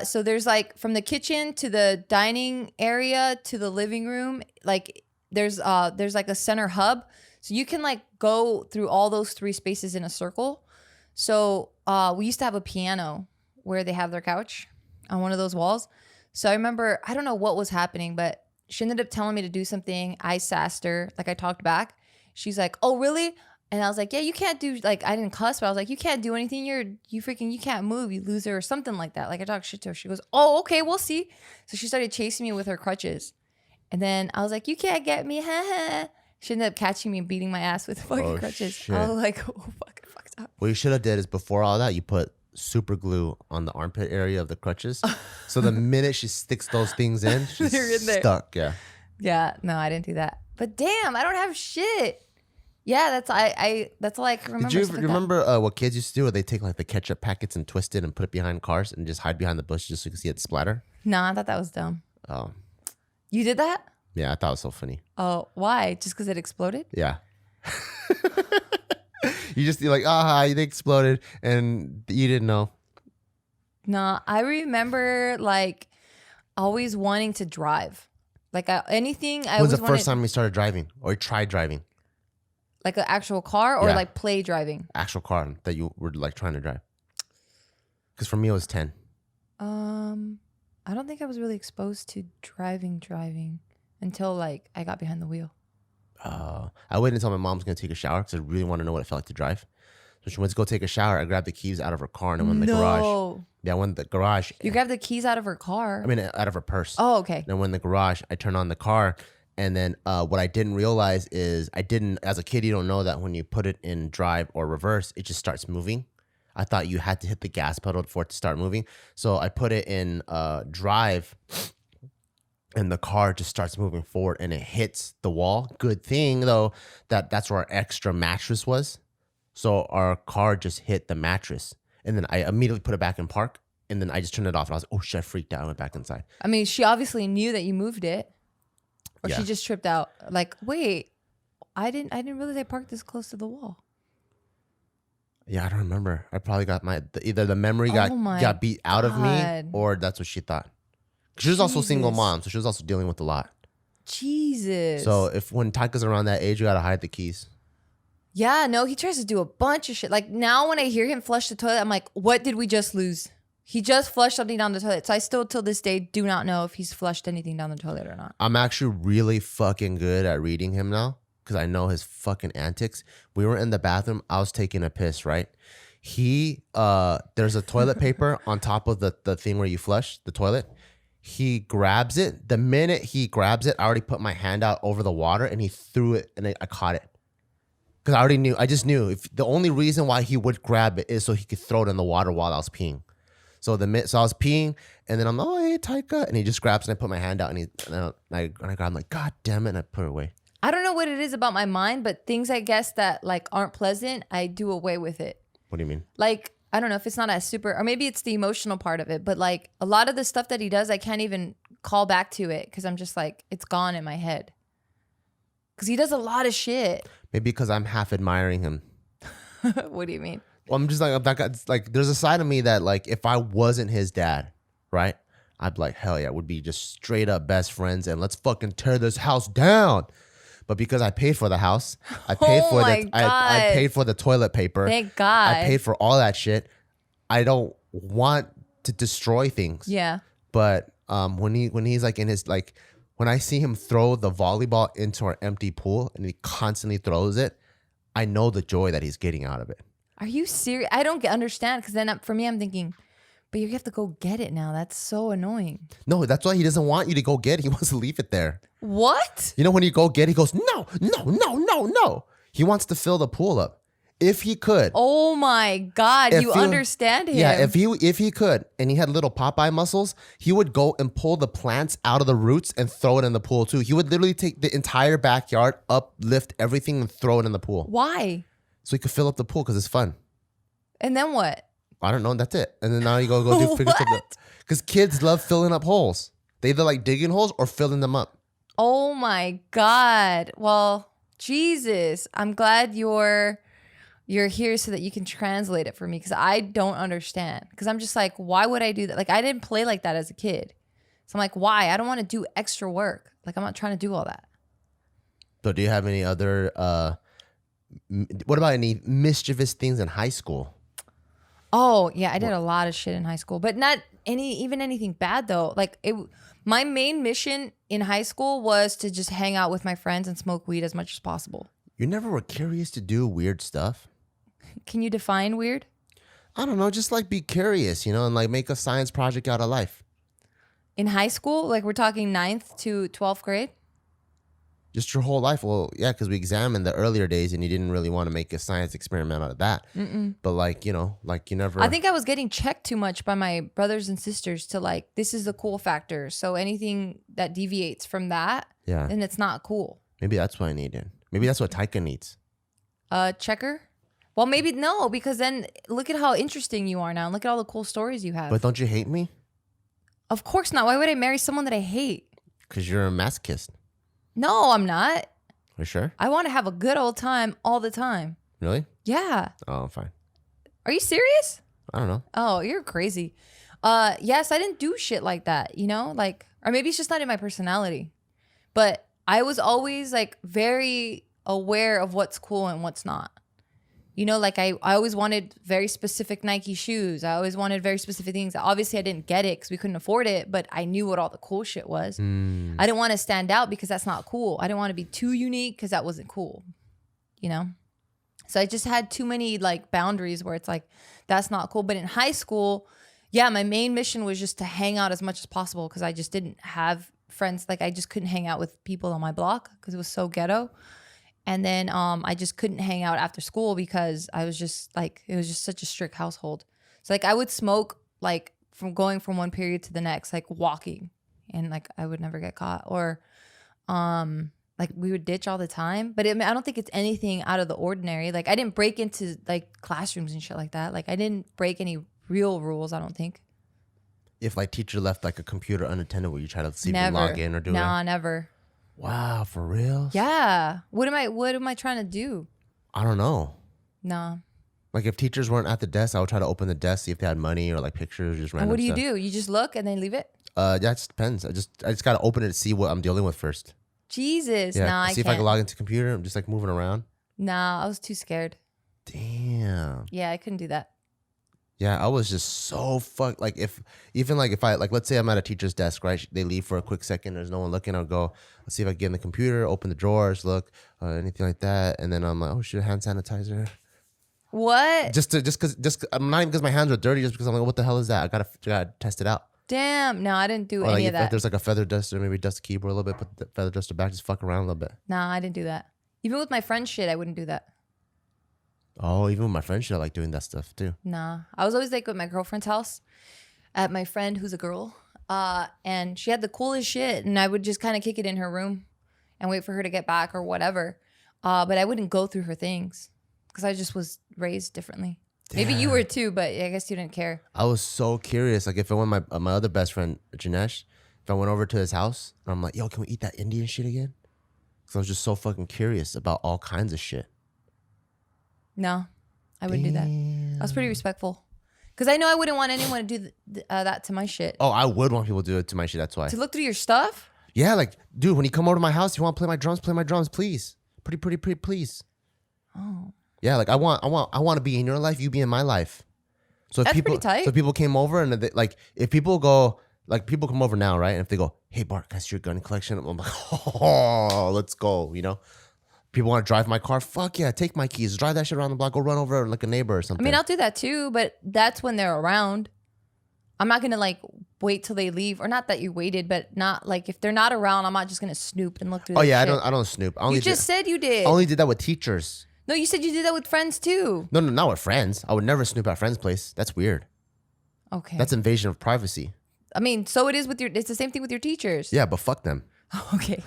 Speaker 2: So there's like from the kitchen to the dining area to the living room, like there's like a center hub. So you can like go through all those three spaces in a circle. So we used to have a piano where they have their couch on one of those walls. So I remember, I don't know what was happening, but she ended up telling me to do something. I sassed her, like I talked back. She's like, "Oh, really?" And I was like, "Yeah, you can't do," like I didn't cuss, but I was like, "You can't do anything. You can't move, you loser," or something like that. Like I talked shit to her. She goes, "Oh, okay, we'll see." So she started chasing me with her crutches. And then I was like, "You can't get me." She ended up catching me and beating my ass with fucking crutches.
Speaker 1: Shit.
Speaker 2: I was like, "Oh, fuck, I fucked up."
Speaker 1: What you should have did is before all that, you put super glue on the armpit area of the crutches. So the minute she sticks those things in, she's
Speaker 2: They're in there.
Speaker 1: stuck. Yeah.
Speaker 2: Yeah, no, I didn't do that. But damn, I don't have shit. Yeah, that's all I can remember.
Speaker 1: Did you
Speaker 2: stuff like that.
Speaker 1: remember what kids used to do? Where they take like the ketchup packets and twist it and put it behind cars and just hide behind the bush just so you can see it splatter?
Speaker 2: No, I thought that was dumb.
Speaker 1: Oh,
Speaker 2: You did that?
Speaker 1: yeah, I thought it was so funny.
Speaker 2: Oh, why? Just because it exploded?
Speaker 1: Yeah. You're like, they exploded and you didn't know.
Speaker 2: No, I remember like always wanting to drive. Like anything. I
Speaker 1: When was
Speaker 2: always
Speaker 1: the
Speaker 2: wanted,
Speaker 1: first time you started driving or tried driving?
Speaker 2: like an actual car or
Speaker 1: Yeah.
Speaker 2: like play driving.
Speaker 1: Actual car that you were like trying to drive? Because for me, it was 10.
Speaker 2: I don't think I was really exposed to driving until like I got behind the wheel.
Speaker 1: I waited until my mom was going to take a shower because I really wanted to know what it felt like to drive. So she went to go take a shower. I grabbed the keys out of her car and I went in the garage. Yeah, I went in the garage.
Speaker 2: You grabbed the keys out of her car.
Speaker 1: I mean, out of her purse.
Speaker 2: Oh, okay.
Speaker 1: Then I went in the garage. I turned on the car. And then what I didn't realize is as a kid, you don't know that when you put it in drive or reverse, it just starts moving. I thought you had to hit the gas pedal for it to start moving. So I put it in drive. and the car just starts moving forward and it hits the wall. Good thing though that's where our extra mattress was. So our car just hit the mattress, and then I immediately put it back in park, and then I just turned it off, and I was oh shit, I freaked out. I went back inside.
Speaker 2: I mean, she obviously knew that you moved it, or
Speaker 1: Yeah.
Speaker 2: she just tripped out. Like, wait, I didn't realize I parked this close to the wall.
Speaker 1: Yeah, I don't remember. I probably got either the memory got beat out of me,
Speaker 2: God.
Speaker 1: or that's what she thought. She was also a single
Speaker 2: Jesus.
Speaker 1: mom, so she was also dealing with a lot.
Speaker 2: Jesus.
Speaker 1: So when Taika's around that age, you gotta hide the keys.
Speaker 2: Yeah, no, he tries to do a bunch of shit. Like now when I hear him flush the toilet, I'm like, what did we just lose? He just flushed something down the toilet. So I still till this day do not know if he's flushed anything down the toilet or not.
Speaker 1: I'm actually really fucking good at reading him now because I know his fucking antics. We were in the bathroom. I was taking a piss, right? There's a toilet paper on top of the thing where you flush the toilet. He grabs it. The minute he grabs it, I already put my hand out over the water and he threw it and I caught it. Because I just knew if the only reason why he would grab it is so he could throw it in the water while I was peeing. So I was peeing, and then I'm like, oh hey Taika, and he just grabs and I put my hand out and I grab, I'm like, God damn it, and I put it away.
Speaker 2: I don't know what it is about my mind, but things I guess that like aren't pleasant, I do away with it.
Speaker 1: What do you mean?
Speaker 2: Like, I don't know if it's not as super, or maybe it's the emotional part of it, but like a lot of the stuff that he does, I can't even call back to it because I'm just like, it's gone in my head. Because he does a lot of shit.
Speaker 1: Maybe because I'm half admiring him.
Speaker 2: What do you mean?
Speaker 1: Well, I'm just like that guy. It's like there's a side of me that like if I wasn't his dad, right? I'd be like, hell yeah, would be just straight up best friends and let's fucking tear this house down. But because I paid for the house, I paid for I paid for the toilet paper.
Speaker 2: Thank God.
Speaker 1: I paid for all that shit. I don't want to destroy things.
Speaker 2: Yeah.
Speaker 1: But when he's like in his like when I see him throw the volleyball into our empty pool and he constantly throws it, I know the joy that he's getting out of it.
Speaker 2: Are you serious? I don't understand because then for me, I'm thinking, but you have to go get it now. That's so annoying.
Speaker 1: No, that's why he doesn't want you to go get it. He wants to leave it there.
Speaker 2: What?
Speaker 1: You know, when you go get it, he goes, no, no, no, no, no. He wants to fill the pool up. If he could.
Speaker 2: Oh my God, you understand him.
Speaker 1: Yeah, if he could, and he had little Popeye muscles, he would go and pull the plants out of the roots and throw it in the pool too. He would literally take the entire backyard, uplift everything, and throw it in the pool.
Speaker 2: Why?
Speaker 1: So he could fill up the pool because it's fun.
Speaker 2: And then what?
Speaker 1: I don't know. That's it. And then now you go do figure something. Because kids love filling up holes. They either like digging holes or filling them up.
Speaker 2: Oh my God. Well, Jesus, I'm glad you're here so that you can translate it for me because I don't understand. Because I'm just like, why would I do that? Like, I didn't play like that as a kid. So I'm like, why? I don't want to do extra work. Like, I'm not trying to do all that.
Speaker 1: So do you have any other, what about any mischievous things in high school?
Speaker 2: Oh, yeah, I did a lot of shit in high school, but not anything bad though. Like my main mission in high school was to just hang out with my friends and smoke weed as much as possible.
Speaker 1: You never were curious to do weird stuff?
Speaker 2: Can you define weird?
Speaker 1: I don't know, just like be curious, you know, and like make a science project out of life.
Speaker 2: In high school? Like we're talking 9th to 12th grade?
Speaker 1: Just your whole life. Well, yeah, because we examined the earlier days and you didn't really want to make a science experiment out of that. But like, you know, like you never...
Speaker 2: I think I was getting checked too much by my brothers and sisters to like, this is the cool factor. So anything that deviates from that,
Speaker 1: yeah,
Speaker 2: then it's not cool.
Speaker 1: Maybe that's what I needed. Maybe that's what Taika needs.
Speaker 2: Checker? Well, maybe no, because then look at how interesting you are now. And look at all the cool stories you have.
Speaker 1: But don't you hate me?
Speaker 2: Of course not. Why would I marry someone that I hate?
Speaker 1: Because you're a masochist.
Speaker 2: No, I'm not.
Speaker 1: For sure?
Speaker 2: I want to have a good old time all the time.
Speaker 1: Really?
Speaker 2: Yeah.
Speaker 1: Oh, fine.
Speaker 2: Are you serious?
Speaker 1: I don't know.
Speaker 2: Oh, you're crazy. Yes, I didn't do shit like that, you know? Like, or maybe it's just not in my personality. But I was always like very aware of what's cool and what's not. You know, like I always wanted very specific Nike shoes. I always wanted very specific things. Obviously, I didn't get it because we couldn't afford it, but I knew what all the cool shit was. I didn't want to stand out because that's not cool. I didn't want to be too unique because that wasn't cool, you know? So I just had too many like boundaries where it's like, that's not cool. But in high school, yeah, my main mission was just to hang out as much as possible because I just didn't have friends. Like I just couldn't hang out with people on my block because it was so ghetto. And then I just couldn't hang out after school because I was just like, it was just such a strict household. So like I would smoke like from going from one period to the next, like walking, and like I would never get caught. Or like we would ditch all the time, but I don't think it's anything out of the ordinary. Like I didn't break into like classrooms and shit like that. Like I didn't break any real rules, I don't think.
Speaker 1: If like teacher left like a computer unattended, would you try to see if you
Speaker 2: Never.
Speaker 1: log in or do it?
Speaker 2: Nah, never.
Speaker 1: Wow, for real?
Speaker 2: Yeah. What am I trying to do?
Speaker 1: I don't know.
Speaker 2: Nah.
Speaker 1: Like if teachers weren't at the desk, I would try to open the desk, see if they had money or like pictures, just random
Speaker 2: And what do you
Speaker 1: stuff.
Speaker 2: do? You just look and then leave it?
Speaker 1: Yeah, it just depends. I just gotta open it to see what I'm dealing with first.
Speaker 2: Jesus.
Speaker 1: Yeah,
Speaker 2: Nah, I
Speaker 1: see
Speaker 2: can't.
Speaker 1: if I can log into the computer. I'm just like moving around.
Speaker 2: Nah, I was too scared.
Speaker 1: Damn.
Speaker 2: Yeah, I couldn't do that.
Speaker 1: Yeah, I was just so fucked. Like if I like, let's say I'm at a teacher's desk, right? They leave for a quick second. There's no one looking. I'll go. Let's see if I can get in the computer, open the drawers, look, anything like that, and then I'm like, oh shit, hand sanitizer.
Speaker 2: What?
Speaker 1: Just I'm not even because my hands are dirty. Just because I'm like, what the hell is that? I gotta test it out.
Speaker 2: Damn. No, I didn't do
Speaker 1: Or
Speaker 2: any
Speaker 1: like
Speaker 2: of
Speaker 1: if
Speaker 2: that.
Speaker 1: there's like a feather duster, maybe dust the keyboard a little bit, put the feather duster back, just fuck around a little bit.
Speaker 2: Nah, I didn't do that. Even with my friend's shit, I wouldn't do that.
Speaker 1: Oh, even with my friends, I like doing that stuff too.
Speaker 2: Nah. I was always like at my girlfriend's house at my friend who's a girl. And she had the coolest shit. And I would just kind of kick it in her room and wait for her to get back or whatever. But I wouldn't go through her things because I just was raised differently. Maybe you were too, but I guess you didn't care.
Speaker 1: I was so curious. Like if I went my other best friend, Janesh, if I went over to his house and I'm like, yo, can we eat that Indian shit again? Because I was just so fucking curious about all kinds of shit.
Speaker 2: No, I wouldn't do that. I was pretty respectful. Because I know I wouldn't want anyone to do that to my shit.
Speaker 1: Oh, I would want people to do it to my shit. That's why.
Speaker 2: To look through your stuff?
Speaker 1: Yeah, like, dude, when you come over to my house, you want to play my drums, please. Pretty, please.
Speaker 2: Oh.
Speaker 1: Yeah, like I want to be in your life, you be in my life. So if
Speaker 2: That's
Speaker 1: people,
Speaker 2: pretty tight.
Speaker 1: so if people came over and they, like, if people go, like, people come over now, right? And if they go, hey, Bart, can I see your gun collection? I'm like, oh, let's go. You know, people want to drive my car. Fuck yeah, take my keys, drive that shit around the block, go run over like a neighbor or something.
Speaker 2: I mean, I'll do that too, but that's when they're around. I'm not gonna like wait till they leave, or not that you waited, but not like if they're not around, I'm not just gonna snoop and look through.
Speaker 1: Oh yeah,
Speaker 2: shit.
Speaker 1: I don't snoop. I only
Speaker 2: You just said you did.
Speaker 1: I only did that with teachers.
Speaker 2: No, you said you did that with friends too.
Speaker 1: No, not with friends. I would never snoop at friends' place. That's weird.
Speaker 2: Okay.
Speaker 1: That's invasion of privacy.
Speaker 2: I mean, so it is with it's the same thing with your teachers.
Speaker 1: Yeah, but fuck them.
Speaker 2: Okay.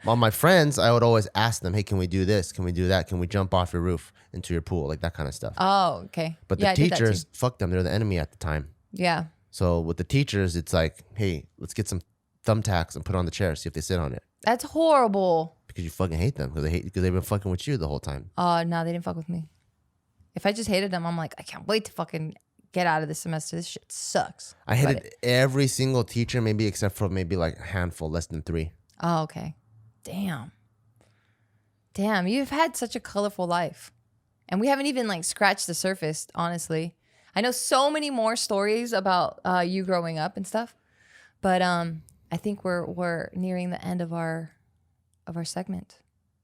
Speaker 1: On my friends, I would always ask them, hey, can we do this? Can we do that? Can we jump off your roof into your pool? Like that kind of stuff.
Speaker 2: Oh, okay.
Speaker 1: But
Speaker 2: Yeah,
Speaker 1: the
Speaker 2: I did that too.
Speaker 1: teachers, fuck them. They're the enemy at the time.
Speaker 2: Yeah.
Speaker 1: So with the teachers, it's like, hey, let's get some thumbtacks and put it on the chair, see if they sit on it.
Speaker 2: That's horrible.
Speaker 1: Because you fucking hate them because they've been fucking with you the whole time.
Speaker 2: No, they didn't fuck with me. If I just hated them, I'm like, I can't wait to fucking get out of this semester. This shit sucks.
Speaker 1: I hated every single teacher, maybe except for maybe like a handful, less than 3.
Speaker 2: Oh, okay. Damn, you've had such a colorful life. And we haven't even like scratched the surface, honestly. I know so many more stories about you growing up and stuff. But I think we're nearing the end of our segment.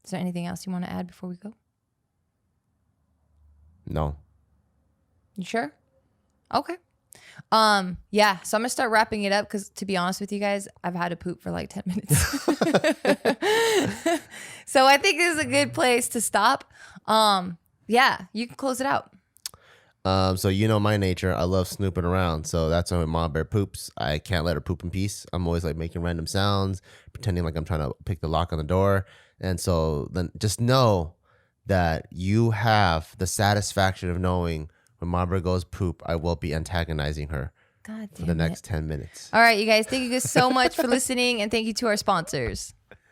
Speaker 2: Is there anything else you want to add before we go?
Speaker 1: No.
Speaker 2: You sure? Okay. Yeah, so I'm gonna start wrapping it up because to be honest with you guys, I've had to poop for like 10 minutes. So I think this is a good place to stop. Yeah, you can close it out.
Speaker 1: So you know my nature. I love snooping around. So that's why when Mom Bear poops, I can't let her poop in peace. I'm always like making random sounds, pretending like I'm trying to pick the lock on the door. And so then just know that you have the satisfaction of knowing when Mom Bear goes poop, I will be antagonizing her
Speaker 2: God damn
Speaker 1: for the next 10 minutes.
Speaker 2: All right, you guys. Thank you guys so much for listening, and thank you to our sponsors.